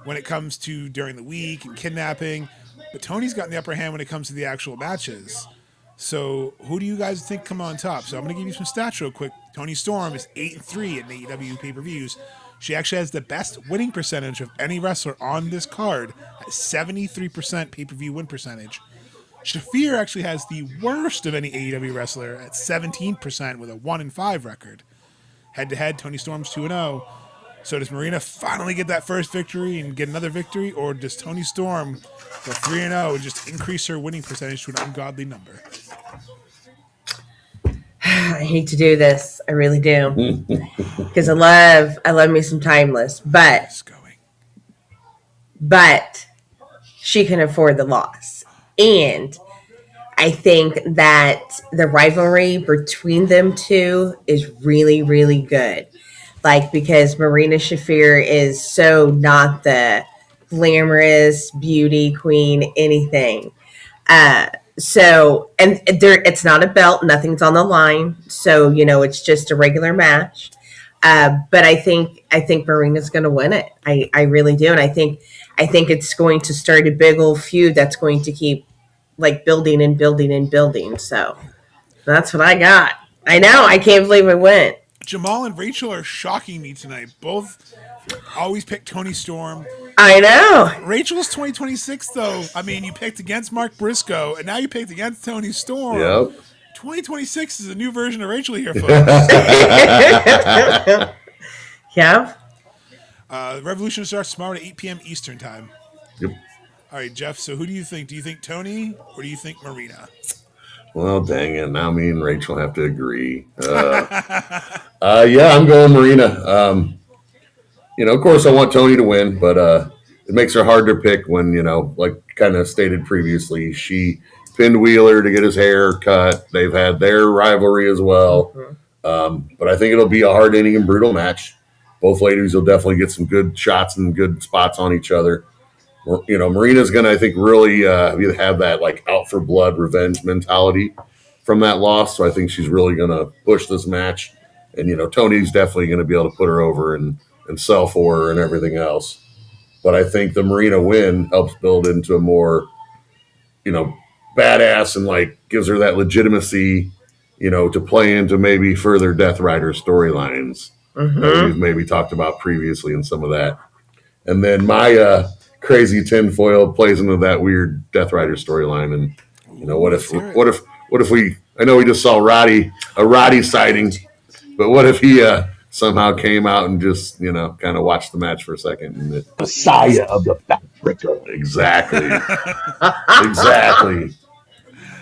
S1: when it comes to during the week and kidnapping, but Tony's gotten the upper hand when it comes to the actual matches. So who do you guys think come on top? So I'm going to give you some stats real quick. Tony Storm is 8-3 in AEW pay-per-views. She actually has the best winning percentage of any wrestler on this card at 73% pay-per-view win percentage. Shafir actually has the worst of any AEW wrestler at 17% with a 1-5 record. Head-to-head, Tony Storm's 2-0. So does Marina finally get that first victory and get another victory, or does Tony Storm go 3-0 and just increase her winning percentage to an ungodly number?
S3: I hate to do this. I really do. Because I love me some Timeless. But she can afford the loss. And I think that the rivalry between them two is really, really good. Because Marina Shafir is so not the glamorous beauty queen, anything. It's not a belt. Nothing's on the line. So, it's just a regular match. But I think Marina's going to win it. I really do. And I think it's going to start a big old feud that's going to keep building and building and building. So that's what I got. I know. I can't believe it went.
S1: Jamal and Rachel are shocking me tonight. Both always pick Tony Storm.
S3: I know.
S1: Rachel's 2026, though. I mean, you picked against Mark Briscoe, and now you picked against Tony Storm.
S4: Yep.
S1: 2026 is a new version of Rachel here, folks.
S3: Yeah.
S1: Revolution starts tomorrow at 8 p.m. Eastern time.
S4: Yep.
S1: All right, Jeff, so who do you think? Do you think Tony, or do you think Marina?
S4: Well, dang it. Now me and Rachel have to agree. Yeah, I'm going Marina. Of course, I want Tony to win, but it makes her hard to pick when, like kind of stated previously, she pinned Wheeler to get his hair cut. They've had their rivalry as well. But I think it'll be a hard hitting and brutal match. Both ladies will definitely get some good shots and good spots on each other. Marina's going to, I think, really have that like out for blood revenge mentality from that loss. So I think she's really going to push this match. And, Tony's definitely going to be able to put her over and sell for her and everything else. But I think the Marina win helps build into a more, badass and like gives her that legitimacy, to play into maybe further Death Rider storylines that we've maybe talked about previously and some of that. And then my crazy tinfoil plays into that weird Death Rider storyline. And what if we? I know we just saw a Roddy sighting, but what if he somehow came out and just kind of watched the match for a second? And
S5: Messiah of the Backbreaker.
S4: Exactly. Exactly.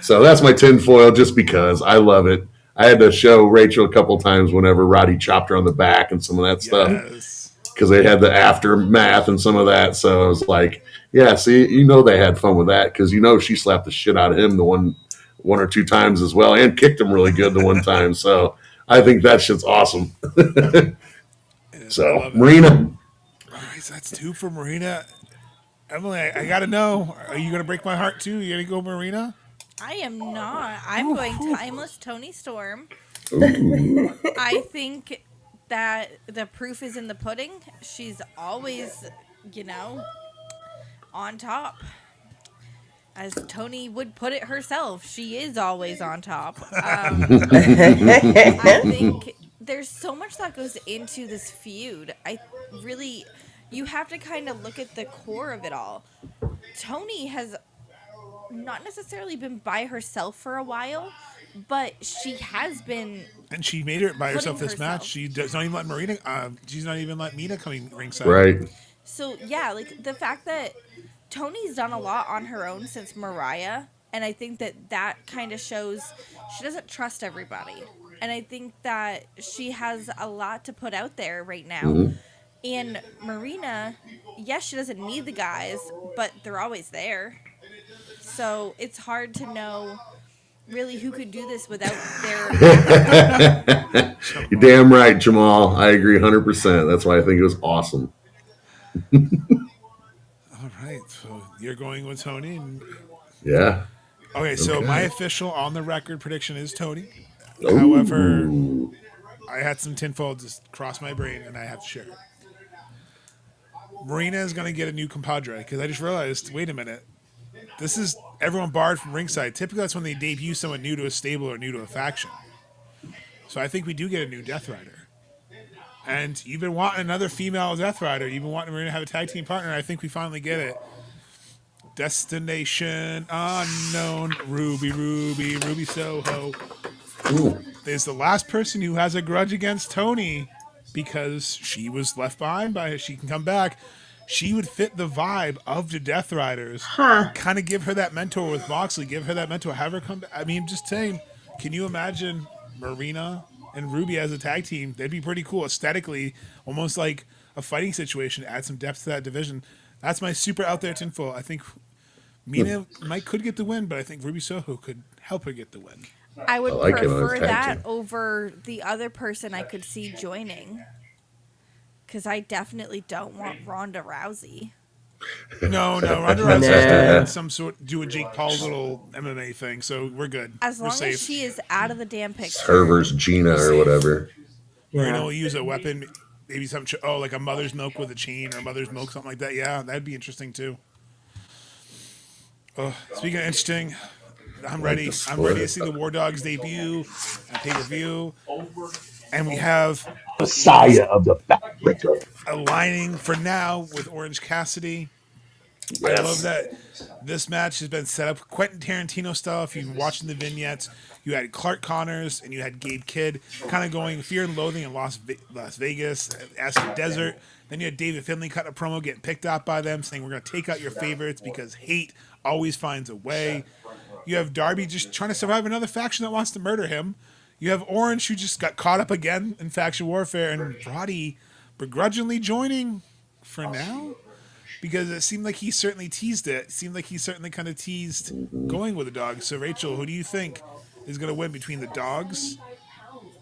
S4: So that's my tinfoil just because I love it. I had to show Rachel a couple times whenever Roddy chopped her on the back and some of that stuff because they had the aftermath and some of that. So I was like, yeah, see, they had fun with that because she slapped the shit out of him the one or two times as well and kicked him really good the one time. So I think that shit's awesome. So Marina.
S1: All right, so that's 2 for Marina. Emily, I got to know, are you going to break my heart too? You going to go Marina?
S2: I am not. I'm going timeless Tony Storm. I think that the proof is in the pudding. She's always, on top. As Tony would put it herself, she is always on top. I think there's so much that goes into this feud. You have to kind of look at the core of it all. Tony has not necessarily been by herself for a while, but she has been.
S1: And she made it by herself this match. She does not even let Marina. She's not even let Mina come ringside.
S4: Right.
S2: So yeah, like the fact that Tony's done a lot on her own since Mariah, and I think that kind of shows she doesn't trust everybody, and I think that she has a lot to put out there right now. Mm-hmm. And Marina, yes, she doesn't need the guys, but they're always there. So it's hard to know really who could do this without their.
S4: You're damn right, Jamal. I agree 100%. That's why I think it was awesome.
S1: All right, so you're going with Tony.
S4: Yeah.
S1: Okay, so my official on the record prediction is Tony. Ooh. However, I had some tinfoil just cross my brain, and I have to share it. Marina is going to get a new compadre because I just realized, wait a minute. This is everyone barred from ringside. Typically, that's when they debut someone new to a stable or new to a faction. So I think we do get a new Death Rider. And you've been wanting another female Death Rider. You've been wanting Marina to have a tag team partner. I think we finally get it. Destination Unknown. Ruby Soho. Ooh. Is the last person who has a grudge against Tony because she was left behind by she can come back. She would fit the vibe of the Death Riders. Kind of give her that mentor with Moxley. Give her that mentor. Have her come back. I mean, just saying, can you imagine Marina and Ruby as a tag team? That'd be pretty cool. Aesthetically, almost like a fighting situation. Add some depth to that division. That's my super out there tinfoil. I think Mina could get the win, but I think Ruby Soho could help her get the win.
S2: I would prefer that over the other person I could see joining. Because I definitely don't want Ronda Rousey.
S1: No, Ronda Rousey has to do a Jake Paul little MMA thing, so we're good.
S2: As long as she is out of the damn picture.
S4: Servers Gina or whatever.
S1: Yeah. We'll use a weapon, maybe something, like a mother's milk with a chain or a mother's milk, something like that. Yeah, that'd be interesting too. Speaking of interesting, I'm ready. I'm ready to see the War Dogs debut at pay-per-view. And we have
S5: Messiah of the Backbreaker
S1: aligning for now with Orange Cassidy. Yes. I love that this match has been set up Quentin Tarantino style. If you've been watching the vignettes, you had Clark Connors and you had Gabe Kidd kind of going Fear and Loathing in Las Vegas, Acid Desert. Then you had David Finlay cutting a promo, getting picked out by them, saying we're going to take out your favorites because hate always finds a way. You have Darby just trying to survive another faction that wants to murder him. You have Orange, who just got caught up again in faction warfare, and Roddy begrudgingly joining for now because it seemed like he certainly teased it. It seemed like he certainly kind of teased going with the dogs. So, Rachel, who do you think is going to win between the dogs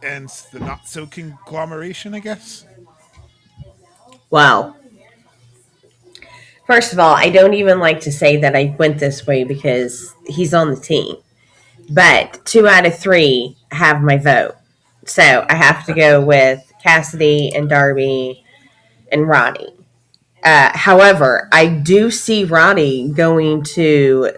S1: and the not so conglomeration, I guess?
S3: Well, first of all, I don't even like to say that I went this way because he's on the team. But 2 out of 3 have my vote. So I have to go with Cassidy and Darby and Roddy. However, I do see Roddy going to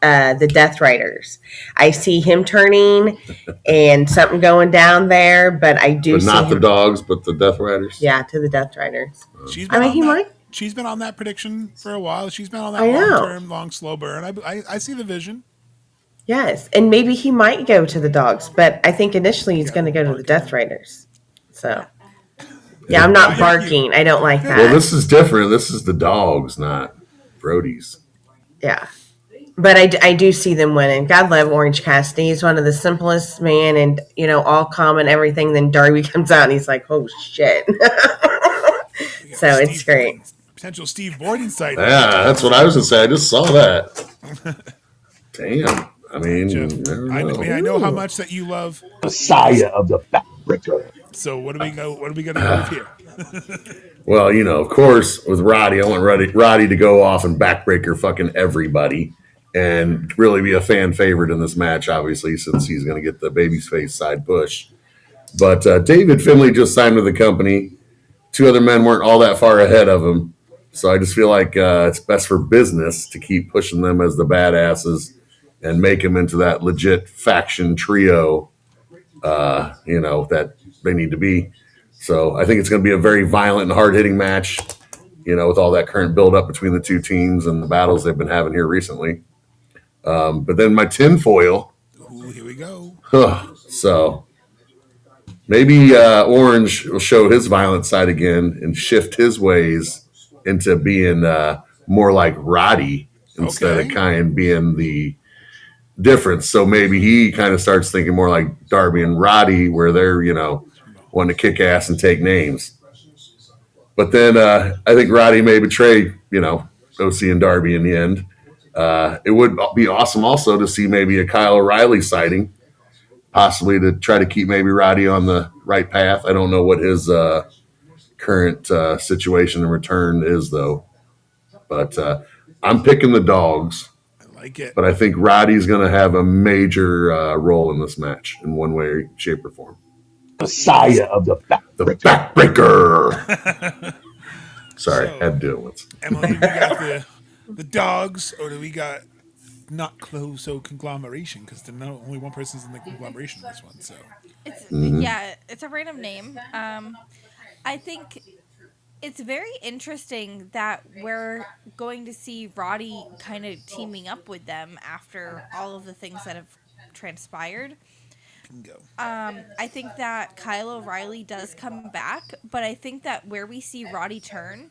S3: the Death Riders. I see him turning and something going down there, but I do
S4: But
S3: see
S4: not the
S3: him,
S4: dogs, but the Death Riders.
S3: yeah, to the Death Riders.
S1: She's
S3: I
S1: been
S3: mean,
S1: on
S3: he
S1: that.
S3: might.
S1: She's been on that prediction for a while. She's been on that
S3: I know.
S1: long-term, long, slow burn. I see the vision.
S3: Yes, and maybe he might go to the dogs, but I think initially he's going to go to the Death Riders. So, yeah, I'm not barking. I don't like that.
S4: Well, this is different. This is the dogs, not Brody's.
S3: Yeah. But I do see them winning. God love Orange Cassidy. He's one of the simplest man and, all calm and everything. Then Darby comes out and he's like, oh, shit. So it's great.
S1: Boyden, potential Steve Boyden sighting.
S4: Yeah, that's what I was going to say. I just saw that. Damn. I mean,
S1: I know how much that you love
S5: Messiah of the backbreaker.
S1: So what do we go? What are we going to go with here?
S4: Well, of course, with Roddy, I want Roddy to go off and backbreaker fucking everybody and really be a fan favorite in this match, obviously, since he's going to get the babyface side push. But David Finlay just signed with the company. 2 other men weren't all that far ahead of him. So I just feel like it's best for business to keep pushing them as the badasses and make them into that legit faction trio, that they need to be. So I think it's going to be a very violent and hard-hitting match, with all that current build-up between the 2 teams and the battles they've been having here recently. But then my tinfoil.
S1: Ooh, here we go.
S4: So maybe Orange will show his violent side again and shift his ways into being more like Roddy instead of kind of being the difference. So maybe he kind of starts thinking more like Darby and Roddy, where they're, wanting to kick ass and take names. But then I think Roddy may betray, OC and Darby in the end. It would be awesome also to see maybe a Kyle O'Reilly sighting, possibly to try to keep maybe Roddy on the right path. I don't know what his current situation and return is, though. But I'm picking the dogs.
S1: I like it.
S4: But I think Roddy's going to have a major role in this match in one way, shape, or form.
S5: Messiah of the
S4: backbreaker. Sorry, I had to do it once.
S1: Emily, we got the dogs, or do we got not close so conglomeration? Because only one person's in the conglomeration in this one. So
S2: it's a random name. I think it's very interesting that we're going to see Roddy kind of teaming up with them after all of the things that have transpired.
S1: Bingo.
S2: I think that Kyle O'Reilly does come back, but I think that where we see Roddy turn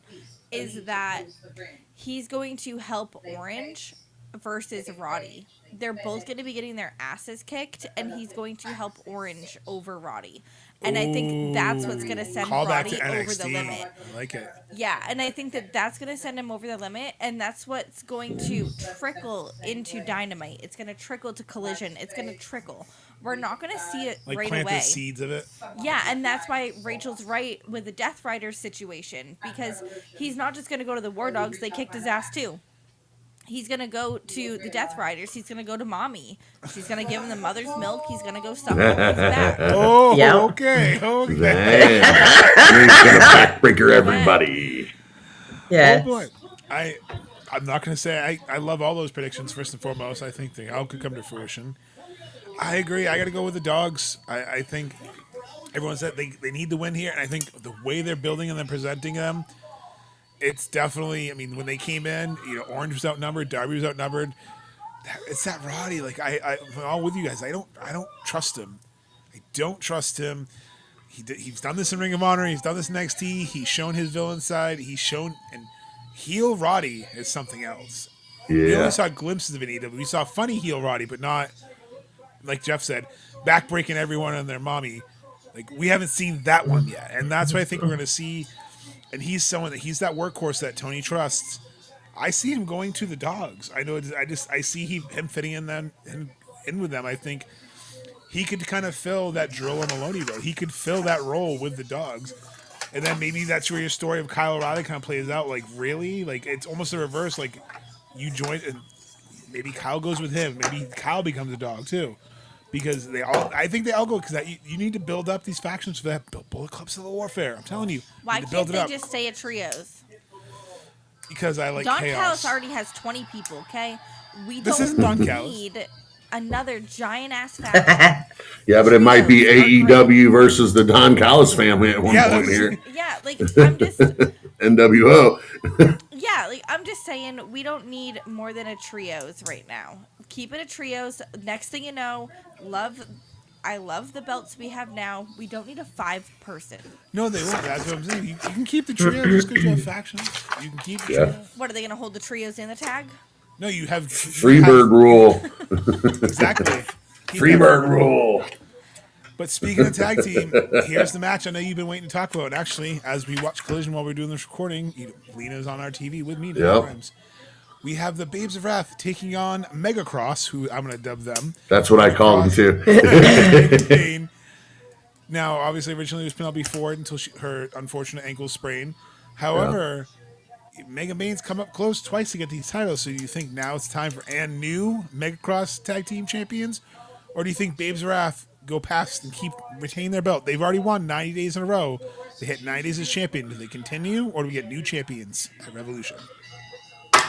S2: is that he's going to help Orange versus Roddy. They're both going to be getting their asses kicked, and he's going to help Orange over Roddy. And I think that's what's going to send Roddy over the limit.
S1: I like it.
S2: Yeah, and I think that that's going to send him over the limit, and that's what's going to trickle into Dynamite. It's going to trickle to Collision. It's going to trickle. We're not going to see it
S1: like
S2: right
S1: plant
S2: away.
S1: The seeds of it.
S2: Yeah, and that's why Rachel's right with the Death Rider situation, because he's not just going to go to the War Dogs. They kicked his ass too. He's going to go to the Death Riders. He's going to go to Mommy. She's going to give him the mother's milk. He's going to go suck on his back.
S1: Oh,
S3: Yep.
S1: okay.
S4: He's going to backbreaker everybody.
S3: Yeah.
S1: Oh, boy. I'm not going to say I love all those predictions, first and foremost. I think they all could come to fruition. I agree. I got to go with the dogs. I think everyone said they need to win here, and I think the way they're building and then presenting them, it's definitely, when they came in, Orange was outnumbered, Darby was outnumbered. It's that Roddy. Like I'm all with you guys. I don't trust him. I don't trust him. He's done this in Ring of Honor. He's done this in NXT. He's shown his villain side. And heel Roddy is something else.
S4: Yeah.
S1: We only saw glimpses of it in AEW. We saw funny heel Roddy, but not, like Jeff said, backbreaking everyone and their mommy. Like, we haven't seen that one yet. And that's what I think we're going to see and he's someone that he's that workhorse that Tony trusts. I see him going to the dogs. I know. I see him fitting in with them. I think he could kind of fill that Drilla Maloney role. He could fill that role with the dogs. And then maybe that's where your story of Kyle O'Reilly kind of plays out. Like, really? Like, it's almost the reverse. Like, you join, and maybe Kyle goes with him. Maybe Kyle becomes a dog, too. Because I think they all go, because you need to build up these factions for that Bullet Club Civil Warfare. I'm telling you.
S2: Why
S1: to
S2: can't
S1: build it
S2: they
S1: up.
S2: just stay at trios?
S1: Because I like
S2: Don
S1: chaos.
S2: Callis already has 20 people, okay? We
S1: This
S2: don't
S1: isn't Don Callis.
S2: need another giant ass faction.
S4: Yeah, but it might be
S2: Trios are
S4: AEW versus the Don Callis family at one point here.
S2: Yeah, like I'm just
S4: NWO.
S2: yeah, like I'm just saying we don't need more than a trios right now. Keep it a trios. Next thing you know, I love the belts we have now. We don't need a 5-person.
S1: No, they won't. That's what I'm saying. You can keep the trio just because you have factions. You can keep the trio.
S2: What are they going to hold the trios in the tag?
S1: No, you have
S4: Freebird rule.
S1: Exactly.
S4: Freebird rule.
S1: But speaking of tag team, here's the match I know you've been waiting to talk about. Actually, as we watch Collision while we're doing this recording, Lena's on our TV with me times. We have the Babes of Wrath taking on Megacross, who I'm going to dub them.
S4: That's what I call them too.
S1: Now, obviously, originally it was Penelope Ford until her unfortunate ankle sprain. However, Megan Bane's come up close twice to get these titles. So do you think now it's time for new Megacross Tag Team Champions? Or do you think Babes of Wrath go past and retain their belt? They've already won 90 days in a row. They hit 90 days as champion. Do they continue, or do we get new champions at Revolution?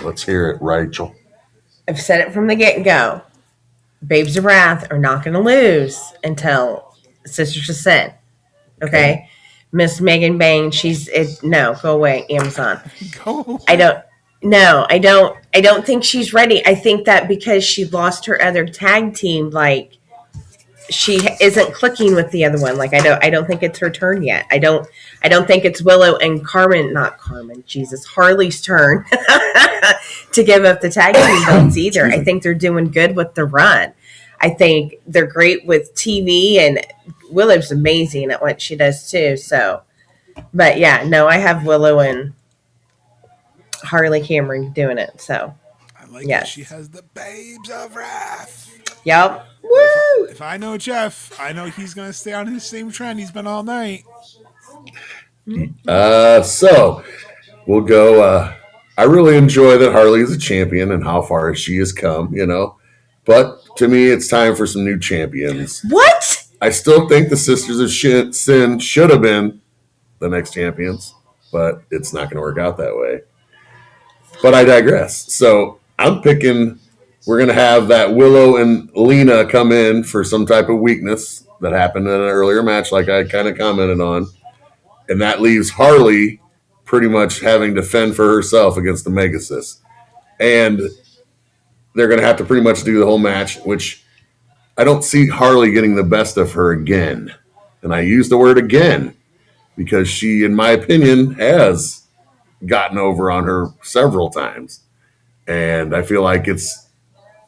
S4: Let's hear it, Rachel.
S3: I've said it from the get-go. Babes of Wrath are not going to lose until Sisters of Sin. Okay? Miss Megan Bane, no, go away, Amazon.
S1: Go.
S3: I don't think she's ready. I think that because she lost her other tag team, like, she isn't clicking with the other one. Like, I don't think it's her turn yet. I don't think it's Willow and Harley's turn to give up the tag team belts either. I think they're doing good with the run. I think they're great with TV, and Willow's amazing at what she does too. So, but yeah, no, I have Willow and Harley Cameron doing it. So,
S1: I like that she has the Babes of Wrath.
S3: Yep. Woo!
S1: If I know Jeff, I know he's going to stay on his same trend he's been all night.
S4: So we'll go. I really enjoy that Harley is a champion and how far she has come, But to me, it's time for some new champions.
S3: What?
S4: I still think the Sisters of Sin should have been the next champions, but it's not going to work out that way. But I digress. So I'm picking, we're going to have that Willow and Lena come in for some type of weakness that happened in an earlier match, like I kind of commented on. And that leaves Harley pretty much having to fend for herself against the Megasis. And they're going to have to pretty much do the whole match, which I don't see Harley getting the best of her again. And I use the word again because she, in my opinion, has gotten over on her several times. And I feel like it's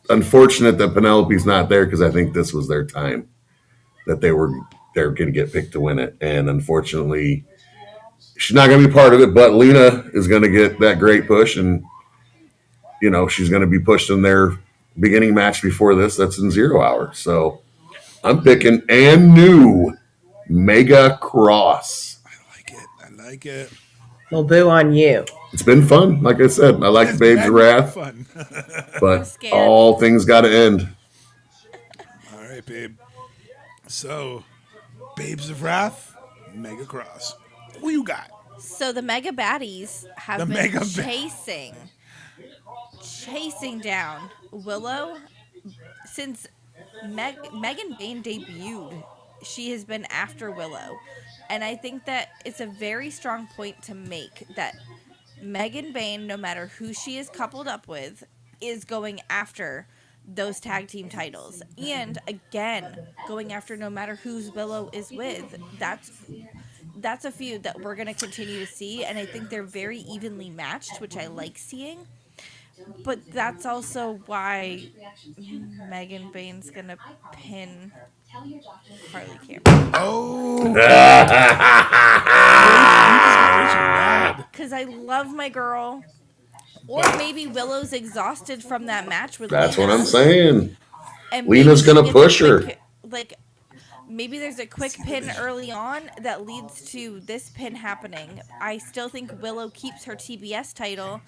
S4: unfortunate that Penelope's not there because I think this was their time that they're going to get picked to win it. And unfortunately, she's not going to be part of it, but Lena is going to get that great push. And, she's going to be pushed in their beginning match before this. That's in 0 Hour. So I'm picking new Mega Cross.
S1: I like it.
S3: Well, boo on you.
S4: It's been fun. Like I said, I like the Babes of Wrath.
S1: Fun.
S4: But all things got to end.
S1: All right, babe. So, Babes of Wrath, Mega Cross. Who you got?
S2: So the mega baddies have been chasing down Willow since Megan Bane debuted. She has been after Willow, and I think that it's a very strong point to make that Megan Bane, no matter who she is coupled up with, is going after those tag team titles, and again going after no matter whose Willow is with. That's a feud that we're going to continue to see, and I think they're very evenly matched, which I like seeing. But that's also why Megan Bane's going to pin Harley Cameron.
S1: Oh, you just got Rachel mad.
S2: Because I love my girl. Or maybe Willow's exhausted from that match with
S4: That's
S2: Lena.
S4: what I'm saying.
S2: And
S4: Lena's
S2: maybe
S4: going
S2: she
S4: to
S2: gets
S4: push
S2: a
S4: her.
S2: quick, like, maybe there's a quick pin early on that leads to this pin happening. I still think Willow keeps her TBS title.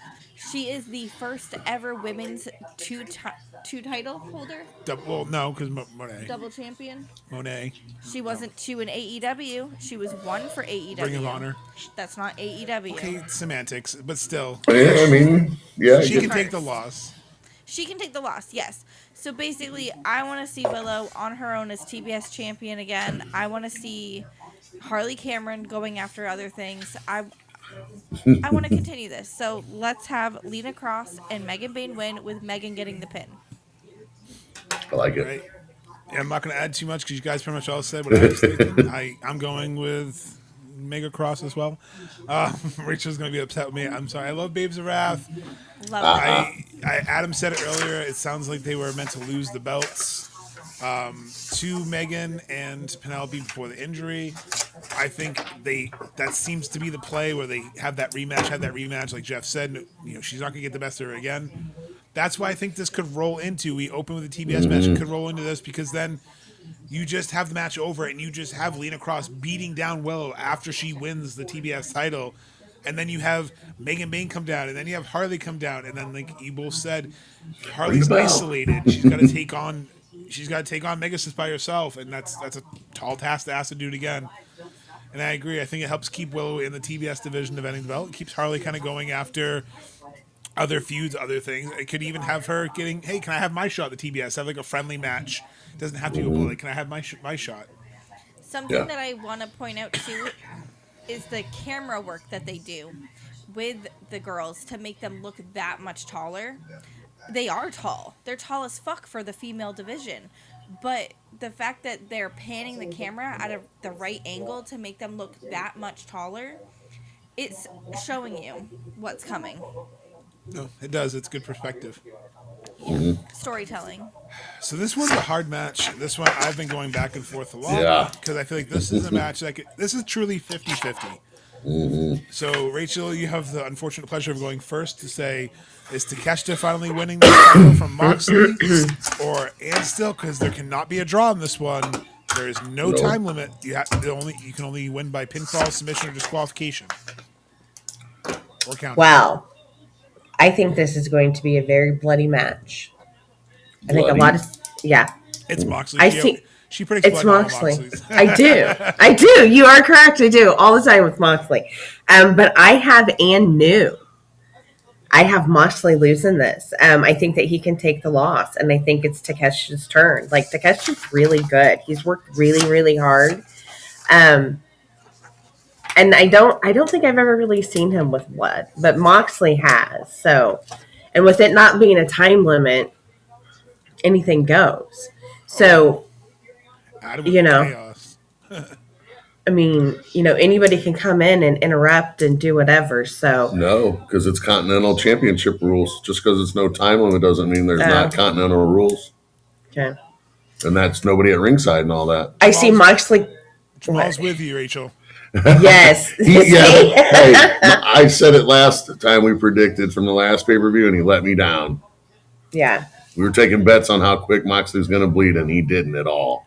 S2: She is the first ever women's two title holder,
S1: Well, no, because Monet.
S2: double champion.
S1: Monet.
S2: She wasn't two in AEW. She was one for AEW.
S1: Ring of Honor.
S2: That's not AEW.
S1: Okay, semantics, but still.
S4: Yeah, I mean, yeah.
S1: She can take the loss.
S2: She can take the loss, yes. So basically, I want to see Willow on her own as TBS champion again. I want to see Harley Cameron going after other things. I want to continue this. So let's have Lena Cross and Megan Bayne win with Megan getting the pin.
S4: I like it.
S1: Right. Yeah, I'm not going to add too much because you guys pretty much all said what I was thinking. I'm going with Mega Cross as well. Rachel's going to be upset with me. I'm sorry. I love Babes of Wrath.
S2: Love that.
S1: Adam said it earlier. It sounds like they were meant to lose the belts to Megan and Penelope before the injury. I think that seems to be the play where they have that rematch, like Jeff said. You know, she's not going to get the best of her again. That's why I think this could roll into. We open with a TBS match. It could roll into this because then you just have the match over and you just have Lena Cross beating down Willow after she wins the TBS title. And then you have Megan Bayne come down, and then you have Harley come down, and then like you both said, Harley's isolated. She's got to take on Megasis by herself, and that's a tall task to ask to do it again. And I agree. I think it helps keep Willow in the TBS division defending the belt. It keeps Harley kind of going after other feuds, other things. It could even have her getting, hey, can I have my shot at the TBS? Have like a friendly match. It doesn't have to be a bullet. Can I have my shot?
S2: Something that I want to point out too is the camera work that they do with the girls to make them look that much taller. They are tall. They're tall as fuck for the female division. But the fact that they're panning the camera at the right angle to make them look that much taller, it's showing you what's coming.
S1: No, it does. It's good perspective.
S2: Storytelling.
S1: So this one's a hard match. This one I've been going back and forth a lot.
S4: Yeah.
S1: Because I feel like this is a match this is truly 50-50. So Rachel, you have the unfortunate pleasure of going first to say, is Takeshita finally winning the title from Moxley, and still because there cannot be a draw in this one. There is no time limit. You can only win by pinfall, submission, or disqualification. Or count.
S3: Wow. I think this is going to be a very bloody match. I think a lot of
S1: It's Moxley. She predicts
S3: it's
S1: blood
S3: Moxley. I do. You are correct. I do all the time with Moxley. But I have I have Moxley losing this. I think that he can take the loss, and I think it's Takeshita's turn. Like, Takeshita's really good. He's worked really, really hard. And I don't think I've ever really seen him with blood, but Moxley has. So, and with it not being a time limit, anything goes. So,
S1: chaos.
S3: I mean, anybody can come in and interrupt and do whatever. So
S4: no, because it's Continental Championship rules. Just because it's no time limit doesn't mean there's not Continental rules.
S3: Okay.
S4: And that's nobody at ringside and all that.
S3: I see Moxley.
S1: Jamal's with you, Rachel.
S3: Yes.
S4: Hey, I said it last time we predicted from the last pay-per-view, and he let me down.
S3: Yeah.
S4: We were taking bets on how quick Moxley's going to bleed, and he didn't at all.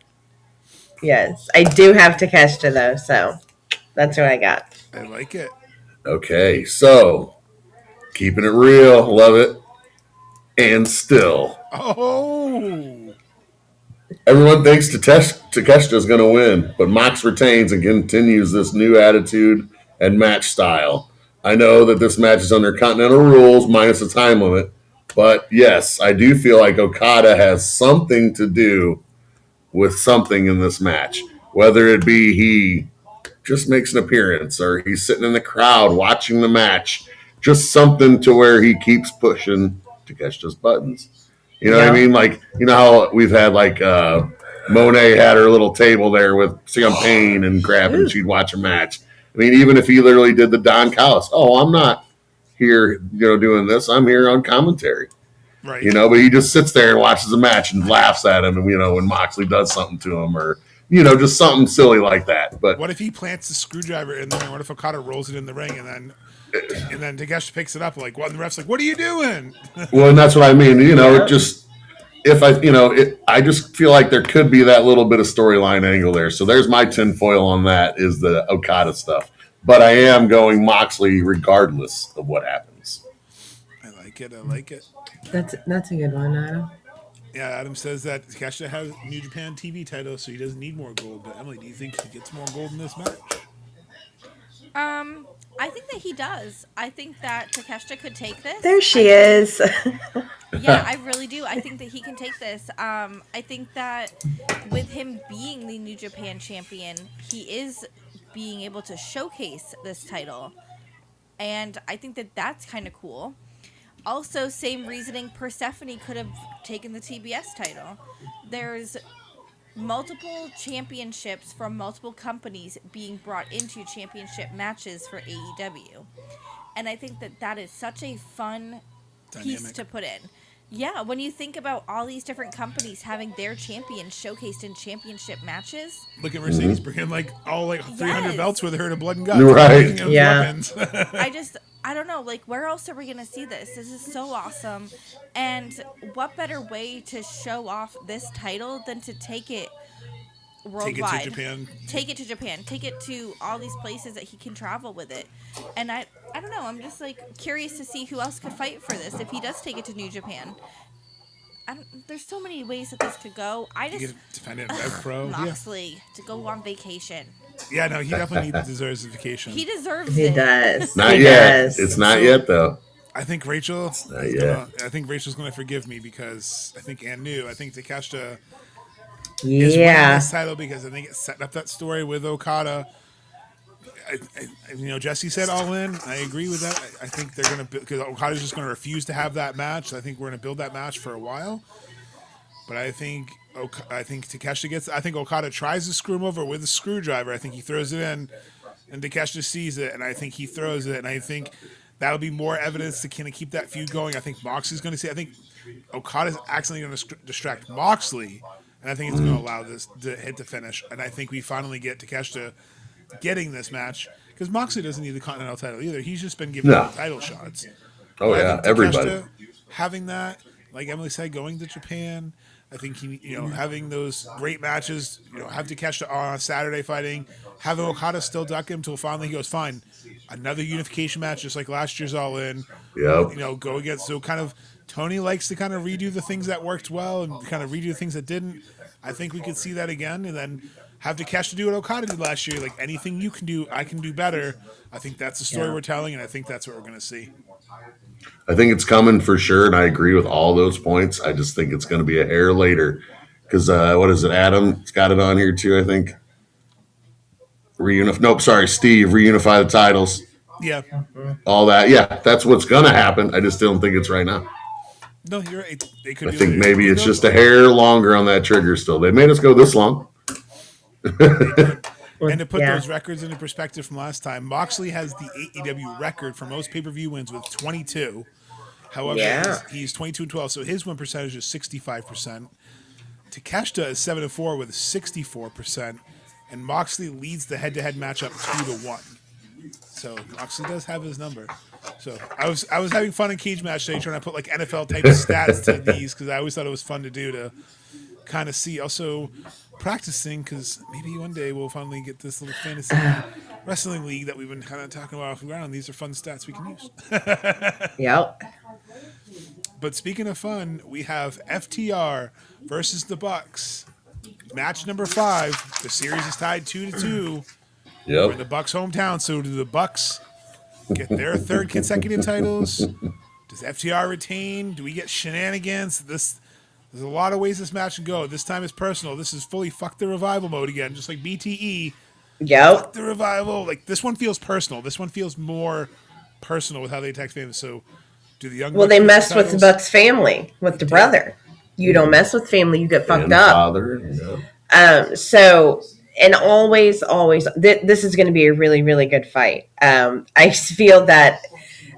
S3: Yes. I do have Takeshita, though, so that's what I got.
S1: I like it.
S4: Okay, so keeping it real, love it, and still.
S1: Oh!
S4: Everyone thinks Takeshita's going to win, but Mox retains and continues this new attitude and match style. I know that this match is under Continental rules minus a time limit, but yes, I do feel like Okada has something to do with something in this match. Whether it be he just makes an appearance or he's sitting in the crowd watching the match, just something to where he keeps pushing Takeshita's buttons. You know what I mean? Like, you know how we've had like Monet had her little table there with champagne and crap, and she'd watch a match. I mean, even if he literally did the Don Callis, I'm not here, doing this. I'm here on commentary.
S1: Right.
S4: But he just sits there and watches the match and laughs at him, and when Moxley does something to him, or just something silly like that. But
S1: what if he plants the screwdriver in there? And what if Okada rolls it in the ring, and then Takeshita picks it up, like, what? And the ref's like, "What are you doing?"
S4: Well, and that's what I mean. It just I just feel like there could be that little bit of storyline angle there. So there's my tinfoil on that, is the Okada stuff. But I am going Moxley regardless of what happens.
S1: I like it. I like it.
S3: That's a good one, Adam.
S1: Yeah, Adam says that Takeshita has New Japan TV title, so he doesn't need more gold. But Emily, do you think he gets more gold in this match?
S2: I think that he does. I think that Takeshita could take this.
S3: There she is.
S2: Yeah, I really do. I think that he can take this. I think that with him being the New Japan champion, he is being able to showcase this title. And I think that that's kind of cool. Also, same reasoning, Persephone could have taken the TBS title. There's multiple championships from multiple companies being brought into championship matches for AEW. And I think that that is such a fun piece to put in. Yeah, when you think about all these different companies having their champions showcased in championship matches.
S1: Look at Mercedes bringing all 300 belts with her to Blood and Guts.
S4: Right.
S3: Yeah.
S2: I don't know, where else are we going to see this? This is so awesome. And what better way to show off this title than to take it worldwide?
S1: Take it to Japan.
S2: Take it to Japan. Take it to all these places that he can travel with it. And I don't know, I'm just curious to see who else could fight for this if he does take it to New Japan. There's so many ways that this could go. I just
S1: to find it in Rev Pro.
S2: Moxley to go on vacation.
S1: Yeah, no, he definitely deserves a vacation.
S2: He deserves
S3: He
S2: it.
S3: does.
S4: Not
S3: he
S4: yet.
S3: Does.
S4: It's not yet, though.
S1: I think Rachel.
S4: Not yet.
S1: I think Rachel's going to forgive me because I think Takeshita is winning
S3: Yeah.
S1: this title because I think it's setting up that story with Okada. Jesse said all in. I agree with that. I think they're going to, because Okada's just going to refuse to have that match. So I think we're going to build that match for a while. But I think Takeshita gets. I think Okada tries to screw him over with a screwdriver. I think he throws it in, and Takeshita sees it, and I think he throws it, and I think that'll be more evidence to kind of keep that feud going. I think Moxley's going to see. I think Okada's accidentally going to distract Moxley, and I think it's going to allow this to hit the finish. And I think we finally get Takeshita getting this match because Moxley doesn't need the Continental title either. He's just been given title shots.
S4: Oh,
S1: but
S4: yeah, everybody.
S1: Having that, like Emily said, going to Japan. I think having those great matches, have Takeshita on Saturday fighting, having Okada still duck him till finally he goes, fine, another unification match just like last year's All In.
S4: Yep.
S1: Go against. So kind of Tony likes to kind of redo the things that worked well and kind of redo the things that didn't. I think we could see that again, and then have Takeshita do what Okada did last year. Like anything you can do, I can do better. I think that's the story we're telling, and I think that's what we're going to see.
S4: I think it's coming for sure, and I agree with all those points. I just think it's going to be a hair later because what is it? Adam's got it on here too, I think. Steve, reunify the titles.
S1: Yeah.
S4: All that. Yeah, that's what's going to happen. I just don't think it's right now.
S1: No, you're right. They could
S4: I think maybe it's just a hair longer on that trigger still. They made us go this long.
S1: And to put those records into perspective from last time, Moxley has the AEW record for most pay-per-view wins with 22. However, he's 22-12, so his win percentage is 65%. Takeshita is 7-4 with 64%, and Moxley leads the head-to-head matchup 2-1. So Moxley does have his number. So I was having fun in Cage Match Day trying to put NFL type stats to these because I always thought it was fun to do to kind of see. Also practicing because maybe one day we'll finally get this little fantasy wrestling league that we've been kind of talking about off the ground. These are fun stats we can use.
S3: Yep.
S1: But speaking of fun, we have FTR versus the Bucks. Match number 5. The series is tied 2-2. We're in the Bucks' hometown. So do the Bucks get their third consecutive titles? Does FTR retain? Do we get shenanigans? There's a lot of ways this match can go. This time it's personal. This is fully fuck the revival mode again, just like BTE.
S3: Yep.
S1: Fuck the revival. Like this one feels personal. This one feels more personal with how they attack fans. So do the young Bucks
S3: they
S1: get
S3: messed
S1: the
S3: with the
S1: titles?
S3: Bucks family, with the brother. You don't mess with family, you get fucked
S4: And
S3: up.
S4: father,
S3: So, and always, this is going to be a really, really good fight. I feel that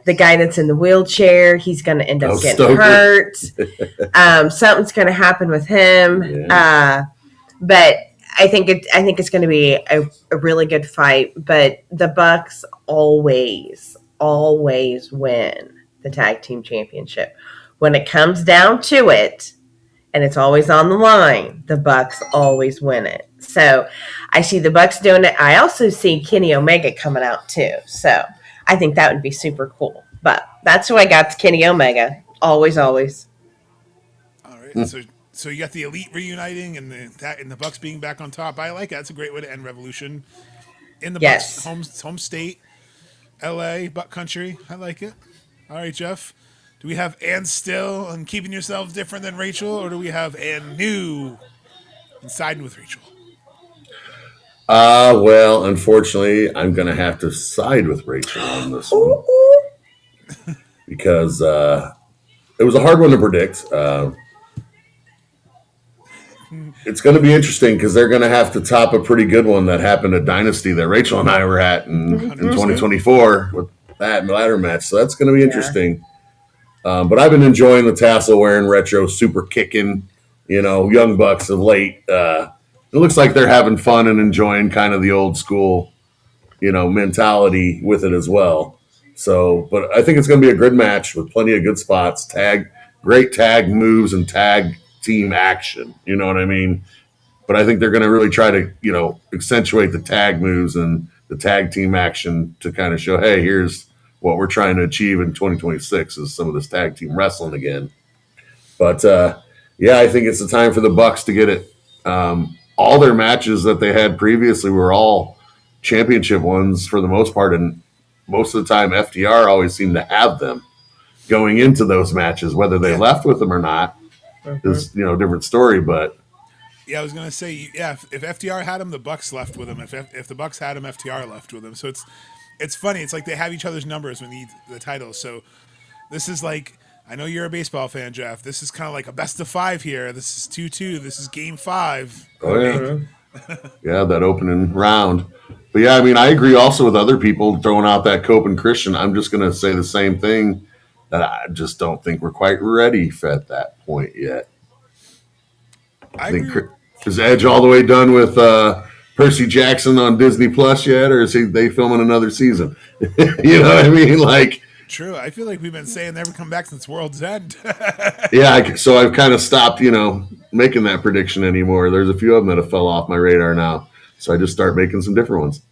S3: the guy that's in the wheelchair, he's going to end up getting
S4: Stokely.
S3: hurt. Something's going to happen with him.
S4: Yeah.
S3: But I think it's going to be a really good fight. But the Bucks always win the tag team championship. When it comes down to it, and it's always on the line, the Bucks always win it. So I see the Bucks doing it. I also see Kenny Omega coming out too. So I think that would be super cool. But that's who I got, to Kenny Omega. Always.
S1: All right. So you got the Elite reuniting and the Bucks being back on top. I like it. That's a great way to end Revolution in the
S3: Yes.
S1: Bucks home state, L.A. Buck Country. I like it. All right, Jeff. Do we have Ann still and keeping yourself different than Rachel, or do we have Ann new and siding with Rachel?
S4: Well, unfortunately, I'm going to have to side with Rachel on this one because it was a hard one to predict. It's going to be interesting because they're going to have to top a pretty good one that happened at Dynasty that Rachel and I were at in 2024 with that ladder match. So that's going to be interesting. But I've been enjoying the tassel wearing retro super kicking, Young Bucks of late. It looks like they're having fun and enjoying kind of the old school, mentality with it as well. So, but I think it's going to be a good match with plenty of good spots, great tag moves and tag team action. You know what I mean? But I think they're going to really try to, accentuate the tag moves and the tag team action to kind of show, hey, here's what we're trying to achieve in 2026 is some of this tag team wrestling again. But I think it's the time for the Bucks to get it. All their matches that they had previously were all championship ones for the most part, and most of the time FTR always seemed to have them going into those matches. Whether they left with them or not is a different story. But
S1: I was gonna say, if FTR had him, the Bucks left with him. If the Bucks had him, FTR left with him. So it's funny. It's like they have each other's numbers when they need the titles. So this is like, I know you're a baseball fan, Jeff. This is kind of like a best of 5 here. This is 2-2. This is game 5.
S4: Oh yeah, yeah, that opening round. But yeah, I mean, I agree also with other people throwing out that Cope and Christian. I'm just gonna say the same thing, that I just don't think we're quite ready at that point yet. I think is Edge all the way done with Percy Jackson on Disney Plus yet, or is they filming another season? You know what I mean? Like,
S1: true. I feel like we've been saying never come back since World's End.
S4: So I've kind of stopped, making that prediction anymore. There's a few of them that have fell off my radar now, so I just start making some different ones.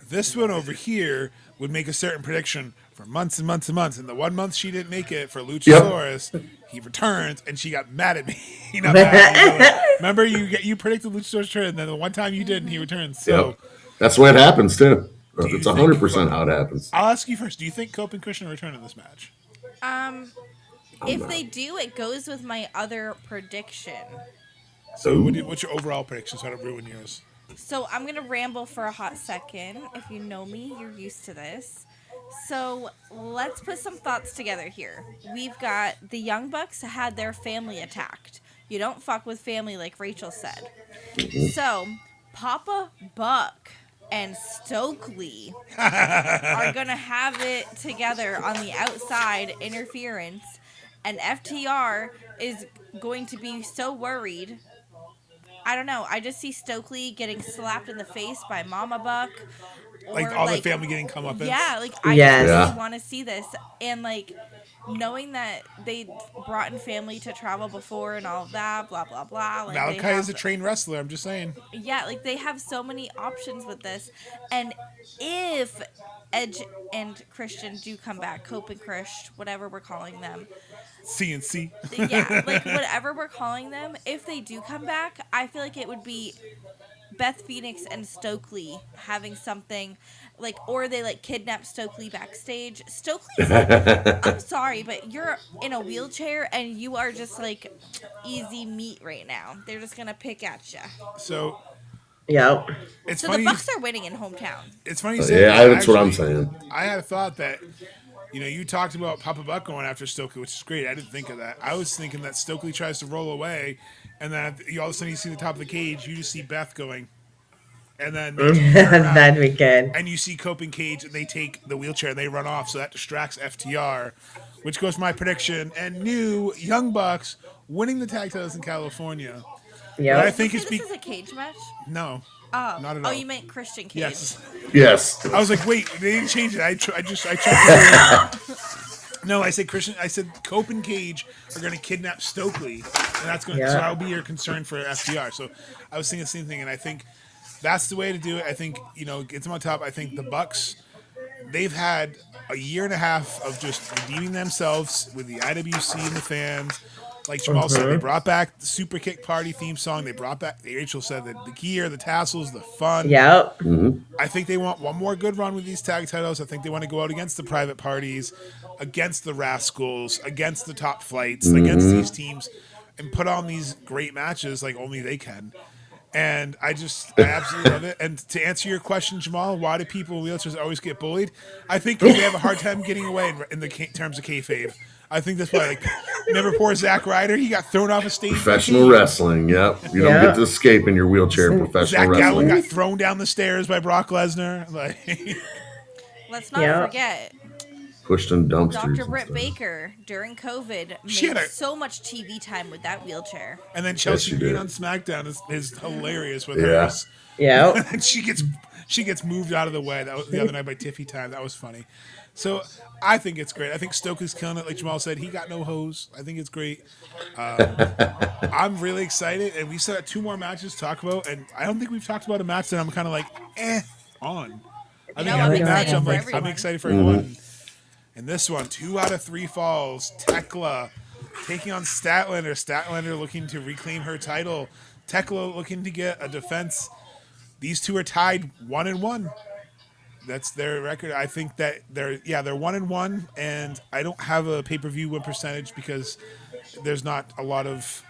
S1: This one over here would make a certain prediction for months and months and months. And the 1 month she didn't make it for Luchasaurus, he returns, and she got mad at me. Remember, you predicted Luchasaurus return, and then the one time you didn't, he returns. So
S4: that's the way it happens too. It's 100% how it happens.
S1: I'll ask you first. Do you think Cope and Christian return in this match?
S2: If they do, it goes with my other prediction.
S1: So what's your overall prediction so I don't ruin yours?
S2: So I'm going to ramble for a hot second. If you know me, you're used to this. So let's put some thoughts together here. We've got the Young Bucks had their family attacked. You don't fuck with family, like Rachel said. So Papa Buck and Stokely are going to have it together on the outside interference. And FTR is going to be so worried. I don't know. I just see Stokely getting slapped in the face by Mama Buck.
S1: Like all the family getting come up.
S2: Yeah, like I just really want to see this. And like knowing that they brought in family to travel before and all of that, blah, blah, blah. Like
S1: Malachi is a trained wrestler, I'm just saying.
S2: Yeah, like they have so many options with this. And if Edge and Christian do come back, Cope and Krish, whatever we're calling them.
S1: CNC.
S2: Yeah, like whatever we're calling them, if they do come back, I feel like it would be Beth Phoenix and Stokely having something like, or they like kidnap Stokely backstage. Stokely's like, I'm sorry, but you're in a wheelchair and you are just like easy meat right now. They're just gonna pick at you.
S1: So,
S2: It's so funny the Bucks are winning in hometown.
S1: It's funny you say that.
S4: Yeah, that's what I'm saying.
S1: I had a thought that, you talked about Papa Buck going after Stokely, which is great. I didn't think of that. I was thinking that Stokely tries to roll away, and then all of a sudden you see the top of the cage, you just see Beth going. and then they turn around,
S3: That'd be good.
S1: and you see Cope and Cage, and they take the wheelchair and they run off, so that distracts FTR, which goes my prediction, and new Young Bucks winning the tag titles in California. But I
S3: Yep.
S1: think
S2: Did
S1: it's
S2: you say this is a cage match?
S1: no,
S2: Oh,
S1: not at all.
S2: oh, you meant Christian Cage.
S1: Yes,
S4: Yes.
S1: I was like, wait, they didn't change it. I checked. No, I said Christian. I said Cope and Cage are going to kidnap Stokely, and that's going.
S3: Yeah.
S1: So that'll be your concern for FTR. So I was thinking the same thing, and I think that's the way to do it. I think get them on top. I think the Bucks. They've had a year and a half of just redeeming themselves with the IWC and the fans. Like Jamal said, they brought back the Super Kick Party theme song. They brought back, Rachel said, the gear, the tassels, the fun.
S3: Yep.
S1: I think they want one more good run with these tag titles. I think they want to go out against the Private Parties, against the Rascals, against the Top Flights, against these teams, and put on these great matches like only they can. And I absolutely love it. And to answer your question, Jamal, why do people in wheelchairs always get bullied? I think they have a hard time getting away in the terms of kayfabe. I think that's why. Like, remember poor Zack Ryder? He got thrown off a stage.
S4: Professional wrestling. Yep. You don't get to escape in your wheelchair in professional
S1: Zach
S4: wrestling.
S1: Gallen got thrown down the stairs by Brock Lesnar. Like,
S2: Let's not forget
S4: Pushed in dumpsters.
S2: Dr.
S4: and
S2: Britt
S4: stuff.
S2: Baker during COVID
S1: She had
S2: made so much TV time with that wheelchair.
S1: and then Chelsea
S4: she
S1: Green
S4: did.
S1: on SmackDown is hilarious with
S4: Yeah.
S1: hers.
S3: Yep.
S1: And she gets moved out of the way. That was the other night by Tiffy Time. That was funny. So I think it's great. I think Stokely's killing it. Like Jamal said, he got no hose. I think it's great. I'm really excited, and we still got 2 more matches to talk about. And I don't think we've talked about a match that I'm kind of like on. I think
S2: I'm
S1: every match
S2: excited
S1: I'm
S2: for
S1: like
S2: everyone.
S1: I'm excited for everyone. And this one, 2 out of 3 falls. Tekla taking on Statlander. Statlander looking to reclaim her title. Tekla looking to get a defense. These two are tied 1-1. That's their record. I think that they're 1-1, and I don't have a pay-per-view win percentage because there's not a lot of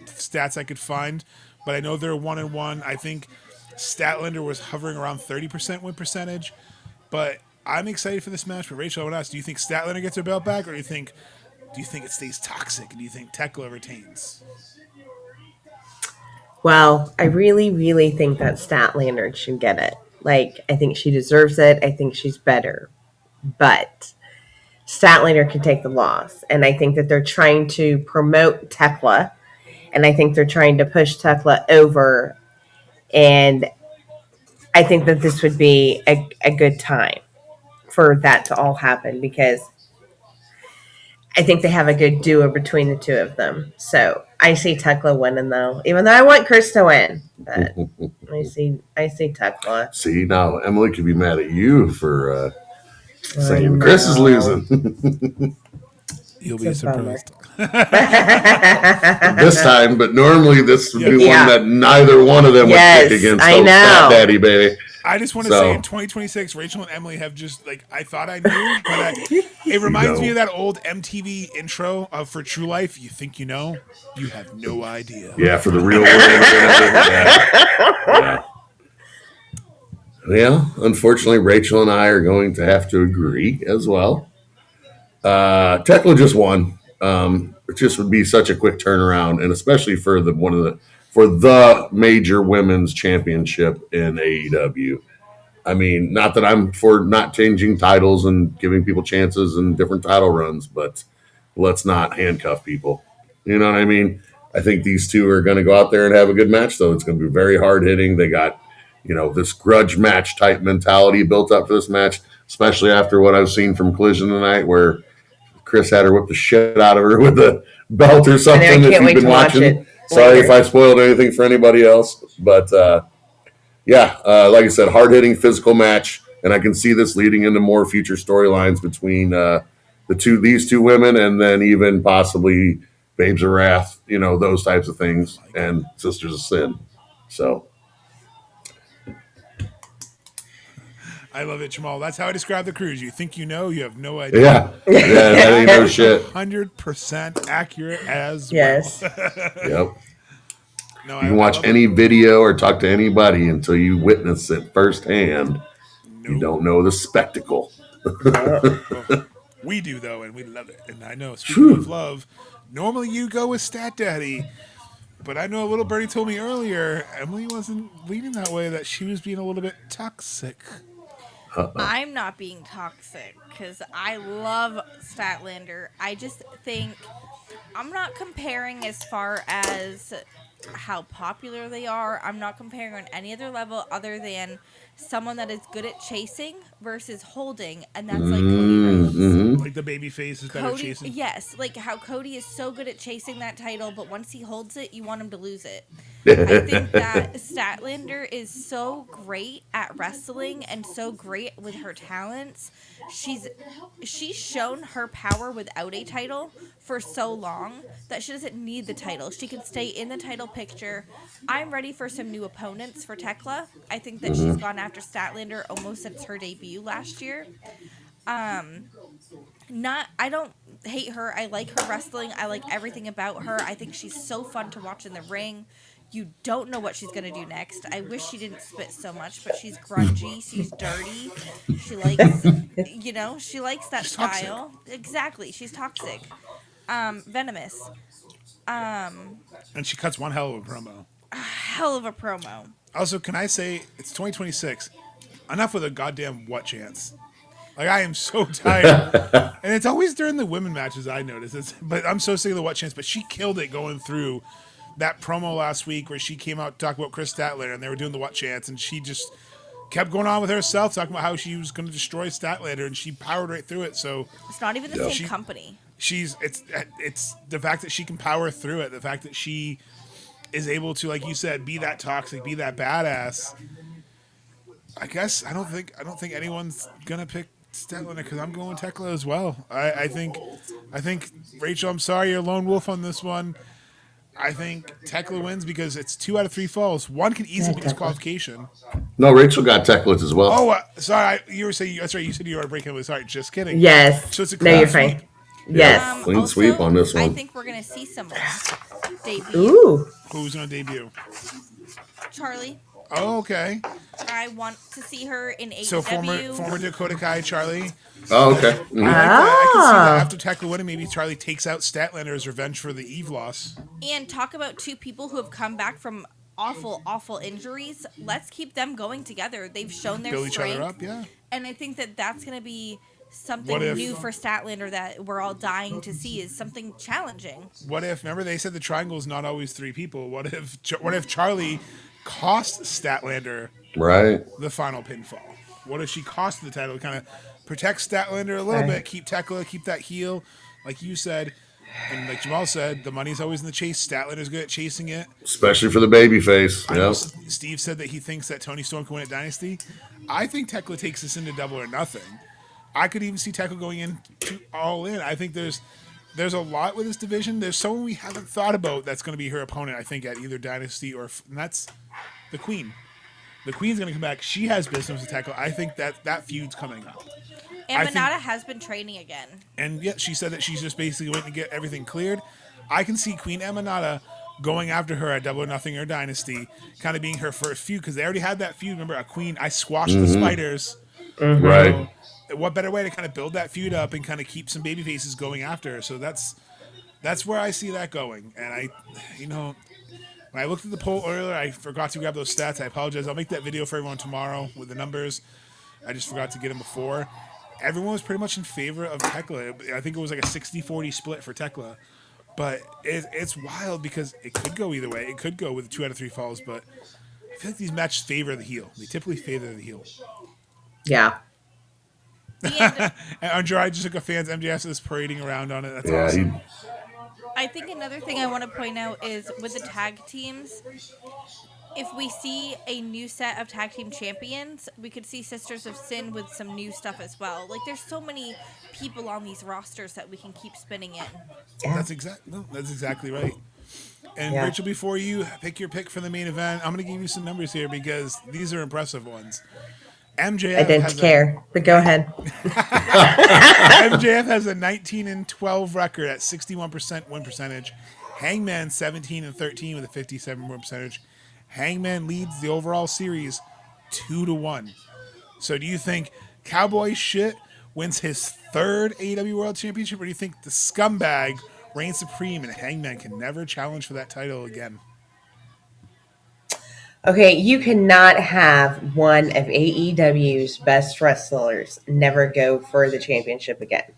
S1: stats I could find, but I know they're 1-1. I think Statlander was hovering around 30% win percentage, but I'm excited for this match. But Rachel, I want to ask: do you think Statlander gets her belt back, or do you think it stays toxic? And do you think Tekla retains?
S3: Well, I really, really think that Statlander should get it. Like, I think she deserves it. I think she's better. But Statlander can take the loss. And I think that they're trying to promote Tekla. And I think they're trying to push Tekla over. And I think that this would be a good time for that to all happen, because I think they have a good duo between the two of them. So I see Tekla winning, though, even though I want Chris to win. But I see Tekla.
S4: See, now Emily could be mad at you for saying Chris is losing
S1: You'll be
S3: It's a bummer.
S1: surprised.
S4: this time, but normally this would be
S3: Yeah.
S4: one that neither one of them would
S3: Yes,
S4: pick against.
S3: I
S4: So Fat
S3: know.
S4: Daddy, baby.
S1: I just want to say in 2026, Rachel and Emily have just, like, I thought I knew, but it reminds me of that old MTV intro for True Life. You think you know, you have no idea.
S4: Yeah, for the real world. Yeah. Well, unfortunately, Rachel and I are going to have to agree as well. Tekla just won. It just would be such a quick turnaround, and especially for the major women's championship in AEW. I mean, not that I'm for not changing titles and giving people chances and different title runs, but let's not handcuff people. You know what I mean? I think these two are going to go out there and have a good match, though. It's going to be very hard hitting. They got, this grudge match type mentality built up for this match, especially after what I've seen from Collision tonight, where Chris had her whip the shit out of her with a belt or something.
S3: I can't
S4: if
S3: wait
S4: you've been
S3: to watch
S4: watching,
S3: it
S4: sorry
S3: later.
S4: if I spoiled anything for anybody else, but like I said, hard hitting physical match, and I can see this leading into more future storylines between these two women, and then even possibly Babes of Wrath, those types of things, and Sisters of Sin. So.
S1: I love it, Jamal. That's how I describe the cruise. You think you know, you have no idea.
S4: Yeah, that ain't no shit.
S1: 100% accurate as
S3: Yes.
S1: well.
S4: Yep.
S1: No,
S4: You can watch any video or talk to anybody until you witness it firsthand. You don't know the spectacle.
S1: We do, though, and we love it. And I know, speaking of love, normally you go with Stat Daddy. But I know a little birdie told me earlier Emily wasn't leaning that way, that she was being a little bit toxic.
S2: I'm not being toxic because I love Statlander. I just think I'm not comparing as far as how popular they are. I'm not comparing on any other level other than someone that is good at chasing versus holding, and that's like Cody Rhodes.
S4: Mm-hmm.
S1: Like the baby face is better
S2: Cody,
S1: chasing.
S2: yes, like how Cody is so good at chasing that title, but once he holds it, you want him to lose it. I think that Statlander is so great at wrestling and so great with her talents. She's shown her power without a title for so long that she doesn't need the title. She can stay in the title picture. I'm ready for some new opponents for Tekla. I think that she's gone after Statlander almost since her debut last year. I don't hate her. I like her wrestling. I like everything about her. I think she's so fun to watch in the ring. You don't know what she's going to do next. I wish she didn't spit so much, but she's grungy, she's dirty. She likes, she likes that
S1: She's toxic.
S2: style. Exactly. She's toxic. Venomous.
S1: And she cuts one hell of a promo.
S2: Hell of a promo.
S1: Also, can I say, it's 2026. Enough with a goddamn what chance. Like, I am so tired. And it's always during the women matches I notice. But I'm so sick of the what chance. But she killed it going through that promo last week where she came out to talk about Chris Statlander and they were doing the what chance. And she just kept going on with herself, talking about how she was going to destroy Statlander. And she powered right through it. So
S2: It's not even the same company.
S1: It's the fact that she can power through it. The fact that she is able to, like you said, be that toxic, be that badass. I guess I don't think anyone's gonna pick Statlander because I'm going Tekla as well. I think Rachel, I'm sorry, you're a lone wolf on this one. I think Tekla wins because it's 2 out of 3 falls. One can easily be disqualification.
S4: No, Rachel got Teklas as well.
S1: Oh, sorry, you were saying that's right. You said you were breaking with. Sorry, just kidding.
S3: Yes.
S1: So it's a
S3: No, you're
S1: clean sweep.
S3: fine. Yes.
S4: Clean sweep on this one.
S2: I think we're gonna see someone debut.
S3: Ooh.
S1: Who's gonna debut?
S2: Charlie.
S1: Oh, okay.
S2: I want to see her in AEW.
S1: So former Dakota Kai Charlie.
S4: Oh, okay.
S1: I like that. I can see that after Tekla winning, maybe Charlie takes out Statlander as revenge for the Eve loss.
S2: And talk about 2 people who have come back from awful injuries. Let's keep them going together. They've shown their
S1: Build each
S2: strength.
S1: other up, yeah.
S2: And I think that that's going to be something new for Statlander that we're all dying to see, is something challenging.
S1: What if, remember they said the triangle is not always 3 people. What if Charlie cost Statlander the final pinfall? What if she cost the title to kind of protect Statlander a little bit, keep Tekla, keep that heel, like you said, and like Jamal said, the money's always in the chase. Statlander's good at chasing it,
S4: especially for the baby face.
S1: Yep. Steve said that he thinks that Tony Storm can win at Dynasty. I think Tekla takes this into Double or Nothing. I could even see Tekla going in all in. I think there's a lot with this division. There's someone we haven't thought about that's going to be her opponent, I think, at either Dynasty and that's the Queen. The Queen's going to come back. She has business with Tekla. I think that feud's coming up.
S2: And Manata has been training again.
S1: And yeah, she said that she's just basically waiting to get everything cleared. I can see Queen Emanata going after her at Double or Nothing or Dynasty, kind of being her first feud, because they already had that feud. Remember, a Queen, I squashed the spiders.
S4: Mm-hmm. Right.
S1: What better way to kind of build that feud up and kind of keep some baby faces going after her? So that's where I see that going. And when I looked at the poll earlier, I forgot to grab those stats. I apologize. I'll make that video for everyone tomorrow with the numbers. I just forgot to get them before. Everyone was pretty much in favor of Tekla. I think it was like a 60-40 split for Tekla. But it's wild because it could go either way. It could go with 2 out of 3 falls, but I feel like these matches favor the heel. They typically favor the heel.
S3: Yeah.
S1: And Andre just took a fan's MJF is parading around on it. That's awesome.
S2: I think another thing I want to point out is with the tag teams, if we see a new set of tag team champions, we could see Sisters of Sin with some new stuff as well. Like, there's so many people on these rosters that we can keep spinning in.
S3: Yeah.
S1: That's exactly right. And Rachel, before you pick your pick for the main event, I'm going to give you some numbers here because these are impressive ones. MJF
S3: I didn't care, but go ahead.
S1: MJF has a 19-12 record at 61% win percentage. Hangman 17-13 with a 57% win percentage. Hangman leads the overall series 2-1. So do you think Cowboy Shit wins his 3rd AEW World Championship, or do you think the scumbag reigns supreme and Hangman can never challenge for that title again?
S3: Okay, you cannot have one of AEW's best wrestlers never go for the championship again.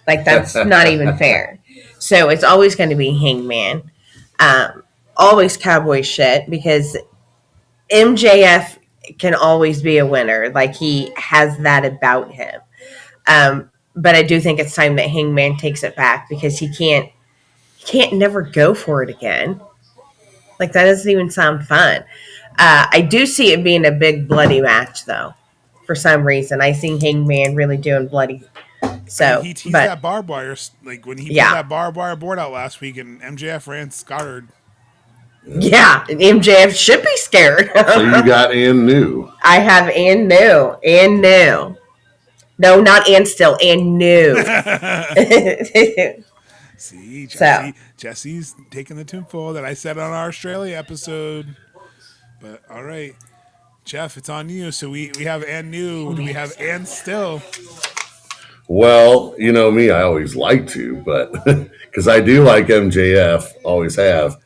S3: Like, that's not even fair. So it's always going to be Hangman. Always cowboy shit, because MJF can always be a winner. Like, he has that about him. But I do think it's time that Hangman takes it back, because he can't never go for it again. Like, that doesn't even sound fun. I do see it being a big bloody match, though. For some reason, I see Hangman really doing bloody. So,
S1: He's
S3: but
S1: that barbed wire. Like when he put
S3: yeah,
S1: that barbed wire board out last week, and MJF ran scarred.
S3: yeah, and MJF should be scared.
S4: So you got and new.
S3: I have and new. No, not and still, and new.
S1: See,
S3: So,
S1: Jesse's taking the tinfoil that I said on our Australia episode. But all right, Jeff, it's on you. So we have and new. Do we have and still?
S4: Well, you know me, I always like to, but because I do like MJF, always have,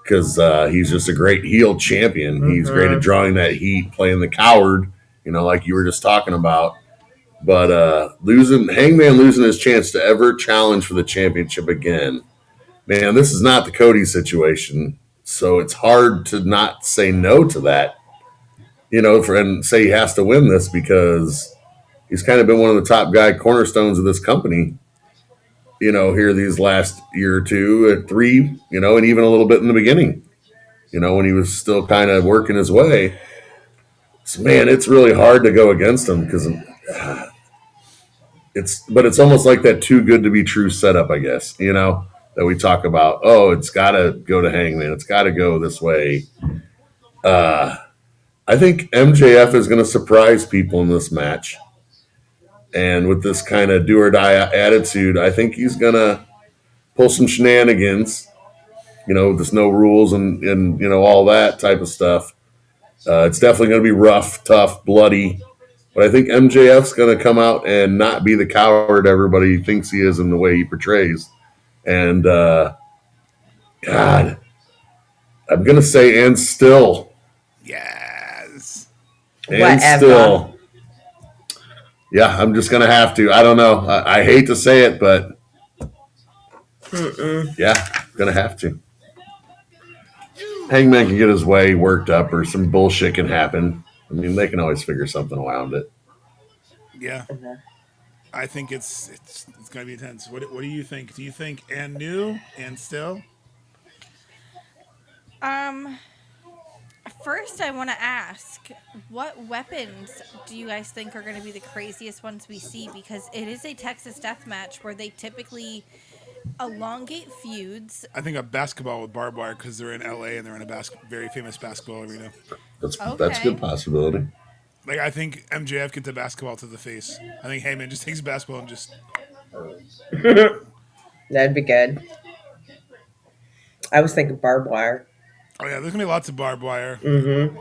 S4: because he's just a great heel champion.
S3: mm-hmm.
S4: He's great at drawing that heat, playing the coward, like you were just talking about. But Hangman losing his chance to ever challenge for the championship again. Man, this is not the Cody situation. So it's hard to not say no to that, and say he has to win this, because he's kind of been one of the top guy cornerstones of this company, here these last year or two, 3, and even a little bit in the beginning, when he was still kind of working his way. So, man, it's really hard to go against him, because it's almost like that too good to be true setup, I guess, that we talk about. Oh, it's got to go to Hangman. It's got to go this way. I think MJF is going to surprise people in this match. And with this kind of do or die attitude, I think he's going to pull some shenanigans, there's no rules and all that type of stuff. It's definitely going to be rough, tough, bloody. But I think MJF's going to come out and not be the coward everybody thinks he is in the way he portrays. And, God, I'm going to say, and still.
S1: Yes.
S4: And
S3: Whatever.
S4: still. Yeah, I'm just going to have to. I don't know. I hate to say it, but yeah, I'm going to have to. Hangman can get his way worked up, or some bullshit can happen. I mean, they can always figure something around it.
S1: Yeah. I think it's going to be intense. What do you think? Do you think and new and still?
S2: First, I want to ask, what weapons do you guys think are going to be the craziest ones we see? Because it is a Texas Deathmatch where they typically elongate feuds.
S1: I think a basketball with barbed wire, because they're in LA and they're in a very famous basketball arena.
S4: That's a good possibility.
S1: Like, I think MJF gets a basketball to the face. I think Heyman just takes a basketball and just...
S3: That'd be good. I was thinking barbed wire.
S1: Oh, yeah, there's going to be lots of barbed wire.
S3: Mm-hmm.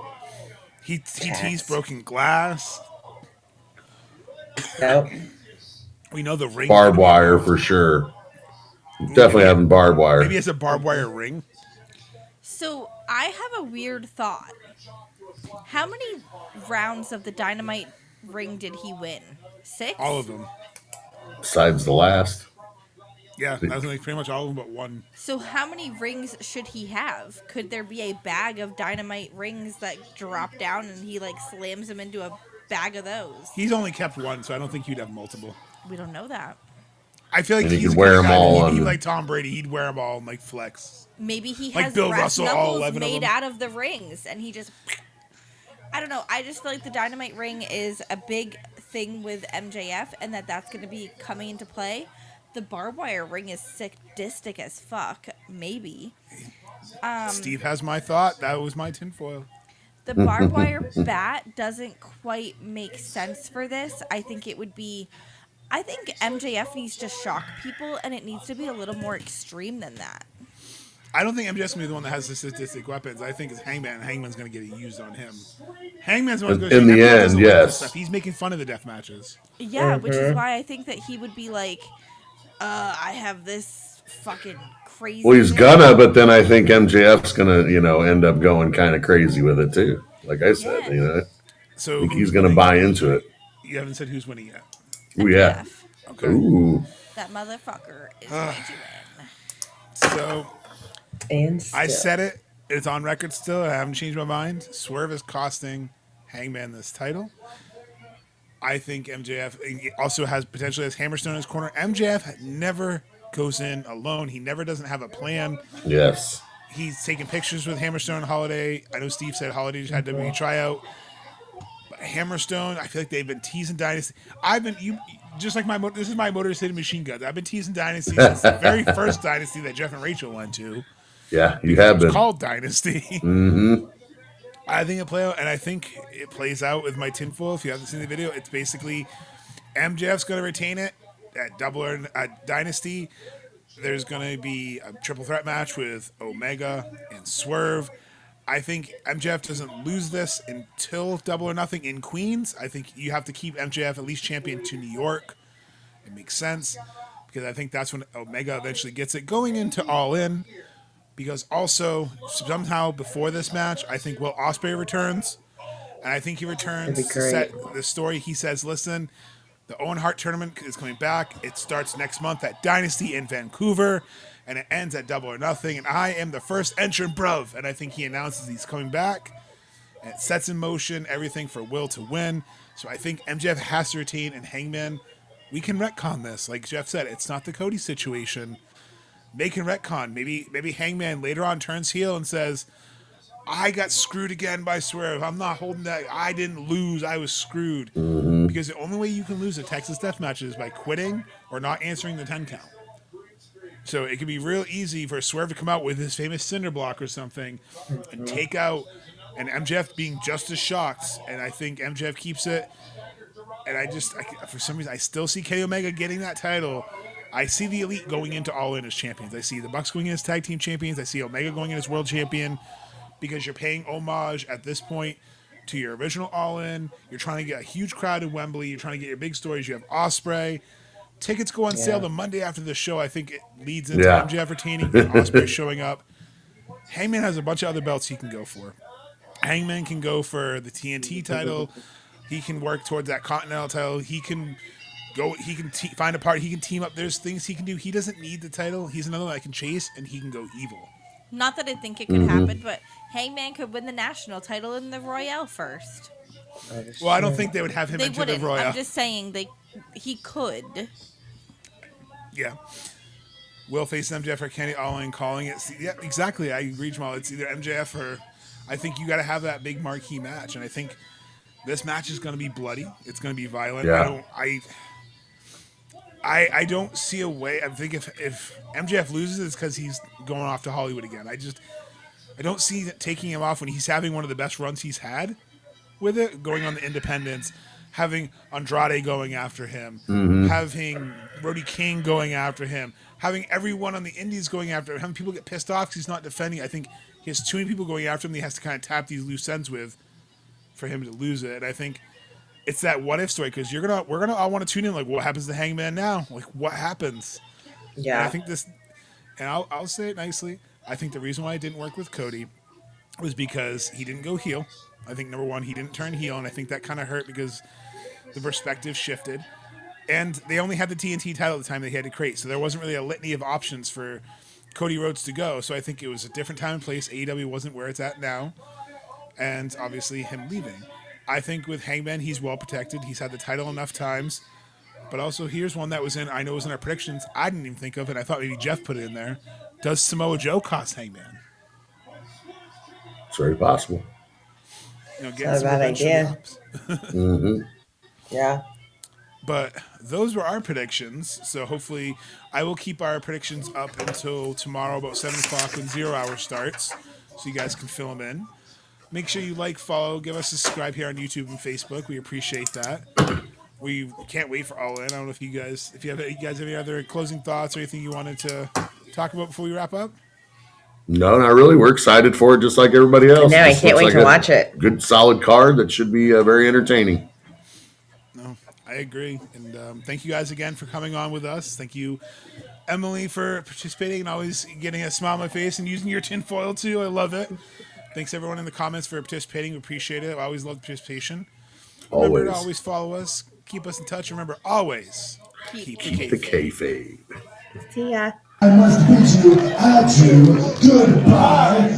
S1: He teased broken glass.
S3: Nope.
S1: We know the ring.
S4: Barbed wire for sure. Definitely having barbed wire.
S1: Maybe he has a barbed wire ring.
S2: So I have a weird thought. How many rounds of the Dynamite ring did he win? 6?
S1: All of them.
S4: Besides the last.
S1: Yeah, that was like pretty much all of them but one.
S2: So how many rings should he have? Could there be a bag of Dynamite rings that drop down and he slams them into a bag of those?
S1: He's only kept one, so I don't think he'd have multiple.
S2: We don't know that.
S1: I feel like
S4: And he
S1: he's
S4: could wear them all.
S1: He'd be like Tom Brady. He'd wear them all and flex.
S2: Maybe he
S1: Like
S2: has
S1: Bill
S2: brass
S1: Russell, all
S2: knuckles
S1: 11 of
S2: made
S1: them.
S2: out of the rings, and he just... I don't know. I just feel like the Dynamite ring is a big thing with MJF, and that's going to be coming into play. The barbed wire ring is sadistic as fuck. Maybe.
S1: Steve has my thought. That was my tinfoil.
S2: The barbed wire bat doesn't quite make sense for this. I think MJF needs to shock people, and it needs to be a little more extreme than that.
S1: I don't think MJF's going to be the one that has the sadistic weapons. I think it's Hangman. Hangman's going to get it used on him. Hangman's the one who's
S4: In the end, yes.
S1: He's making fun of the death matches.
S2: Yeah, which is why I think that he would be like, I have this fucking crazy.
S4: Well, he's gonna, but then I think MJF's gonna, end up going kind of crazy with it too. Like I said,
S2: Yeah.
S4: I
S1: So
S4: think he's
S1: who's
S4: gonna
S1: winning
S4: buy
S1: the
S4: into
S1: AJ?
S4: it.
S1: You haven't said who's winning yet.
S4: Ooh, yeah.
S2: MJF.
S1: Okay.
S4: Ooh.
S2: That motherfucker is going to win.
S1: So
S3: And
S1: I
S3: still.
S1: said it. It's on record still. I haven't changed my mind. Swerve is costing Hangman this title. I think MJF also has potentially has Hammerstone in his corner. MJF never goes in alone. He never doesn't have a plan.
S4: Yes.
S1: He's taking pictures with Hammerstone and Holiday. I know Steve said Holiday just had WWE tryout. But Hammerstone, I feel like they've been teasing Dynasty. I've been just like this is my Motor City Machine Guns. I've been teasing Dynasty since the very first Dynasty that Jeff and Rachel went to
S4: Yeah, you
S1: because it
S4: have
S1: was
S4: been.
S1: called Dynasty.
S4: Mm-hmm.
S1: I think it play out, and I think it plays out with my tinfoil. If you haven't seen the video, it's basically MJF's going to retain it at Double or at Dynasty. There's going to be a triple threat match with Omega and Swerve. I think MJF doesn't lose this until Double or Nothing in Queens. I think you have to keep MJF at least champion to New York. It makes sense because I think that's when Omega eventually gets it going into All In. Because also somehow before this match, I think Will Ospreay returns, and I think he returns
S3: That'd be
S1: to set
S3: great.
S1: the story. He says, "Listen, the Owen Hart tournament is coming back. It starts next month at Dynasty in Vancouver, and it ends at Double or Nothing. And I am the first entrant, bruv." And I think he announces he's coming back, and it sets in motion everything for Will to win. So I think MJF has to retain, and Hangman, we can retcon this. Like Jeff said, it's not the Cody situation. Making retcon. Maybe Hangman later on turns heel and says, "I got screwed again by Swerve. I'm not holding that. I didn't lose. I was screwed."
S4: Mm-hmm.
S1: Because the only way you can lose a Texas Deathmatch is by quitting or not answering the 10 count. So it could be real easy for Swerve to come out with his famous cinder block or something and take out, and MJF being just as shocked. And I think MJF keeps it. And for some reason, I still see Kenny Omega getting that title. I see the Elite going into All In as champions. I see the Bucks going in as tag team champions. I see Omega going in as world champion because you're paying homage at this point to your original All In. You're trying to get a huge crowd in Wembley. You're trying to get your big stories. You have Ospreay. Tickets go on sale the Monday after the show. I think it leads into MJF retaining and Ospreay showing up. Hangman has a bunch of other belts he can go for. Hangman can go for the TNT title. He can work towards that Continental title. He can go. He can find a part. He can team up. There's things he can do. He doesn't need the title. He's another one that can chase, and he can go evil.
S2: Not that I think it could happen, but Hangman could win the national title in the Royale first.
S1: Well, I don't think they would have him
S2: They
S1: enter
S2: wouldn't.
S1: the Royal.
S2: I'm just saying he could.
S1: Yeah. Will face MJF or Kenny All In calling it. Yeah, exactly. I agree, Jamal. It's either MJF or I think you got to have that big marquee match, and I think this match is going to be bloody. It's going to be violent.
S4: Yeah.
S1: I don't see a way. I think if MJF loses, it's because he's going off to Hollywood again. I don't see that taking him off when he's having one of the best runs he's had with it, going on the independents, having Andrade going after him, having Brody King going after him, having everyone on the indies going after him, having people get pissed off because he's not defending. I think he has too many people going after him that he has to kind of tap these loose ends with for him to lose it. And I think it's that what if story because we're gonna all want to tune in like what happens to Hangman now, like what happens.
S3: Yeah.
S1: And I think this, and I'll say it nicely. I think the reason why it didn't work with Cody was because he didn't go heel. I think number one, he didn't turn heel, and I think that kind of hurt because the perspective shifted. And they only had the TNT title at the time they had to create, so there wasn't really a litany of options for Cody Rhodes to go. So I think it was a different time and place. AEW wasn't where it's at now, and obviously him leaving. I think with Hangman, he's well protected. He's had the title enough times. But also, here's one that I know was in our predictions. I didn't even think of it. I thought maybe Jeff put it in there. Does Samoa Joe cost Hangman?
S4: It's very possible.
S3: Not a bad idea. Yeah.
S1: But those were our predictions. So hopefully, I will keep our predictions up until tomorrow about 7 o'clock when 0 Hour starts. So you guys can fill them in. Make sure you like, follow, give us a subscribe here on YouTube and Facebook. We appreciate that. We can't wait for All In. I don't know if you guys have any other closing thoughts or anything you wanted to talk about before we wrap up.
S4: No, not really. We're excited for it, just like everybody else.
S3: No, I can't wait to watch it.
S4: Good, solid card that should be very entertaining.
S1: No, I agree. And thank you guys again for coming on with us. Thank you Emily for participating and always getting a smile on my face and using your tinfoil too. I love it. Thanks everyone in the comments for participating. We appreciate it. I always love participation. Remember to always follow us. Keep us in touch. Remember, always keep
S4: the kayfabe.
S3: See ya.
S6: I must bid you adieu, goodbye,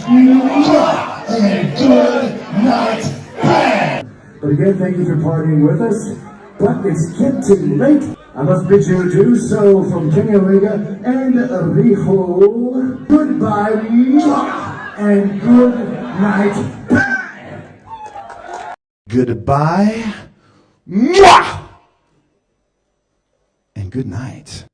S6: and good night, bang! But again, thank you for partying with us. But it's getting late. I must bid you adieu. So from King Omega and Rijo, goodbye, and good night, bang! Goodbye, and good night.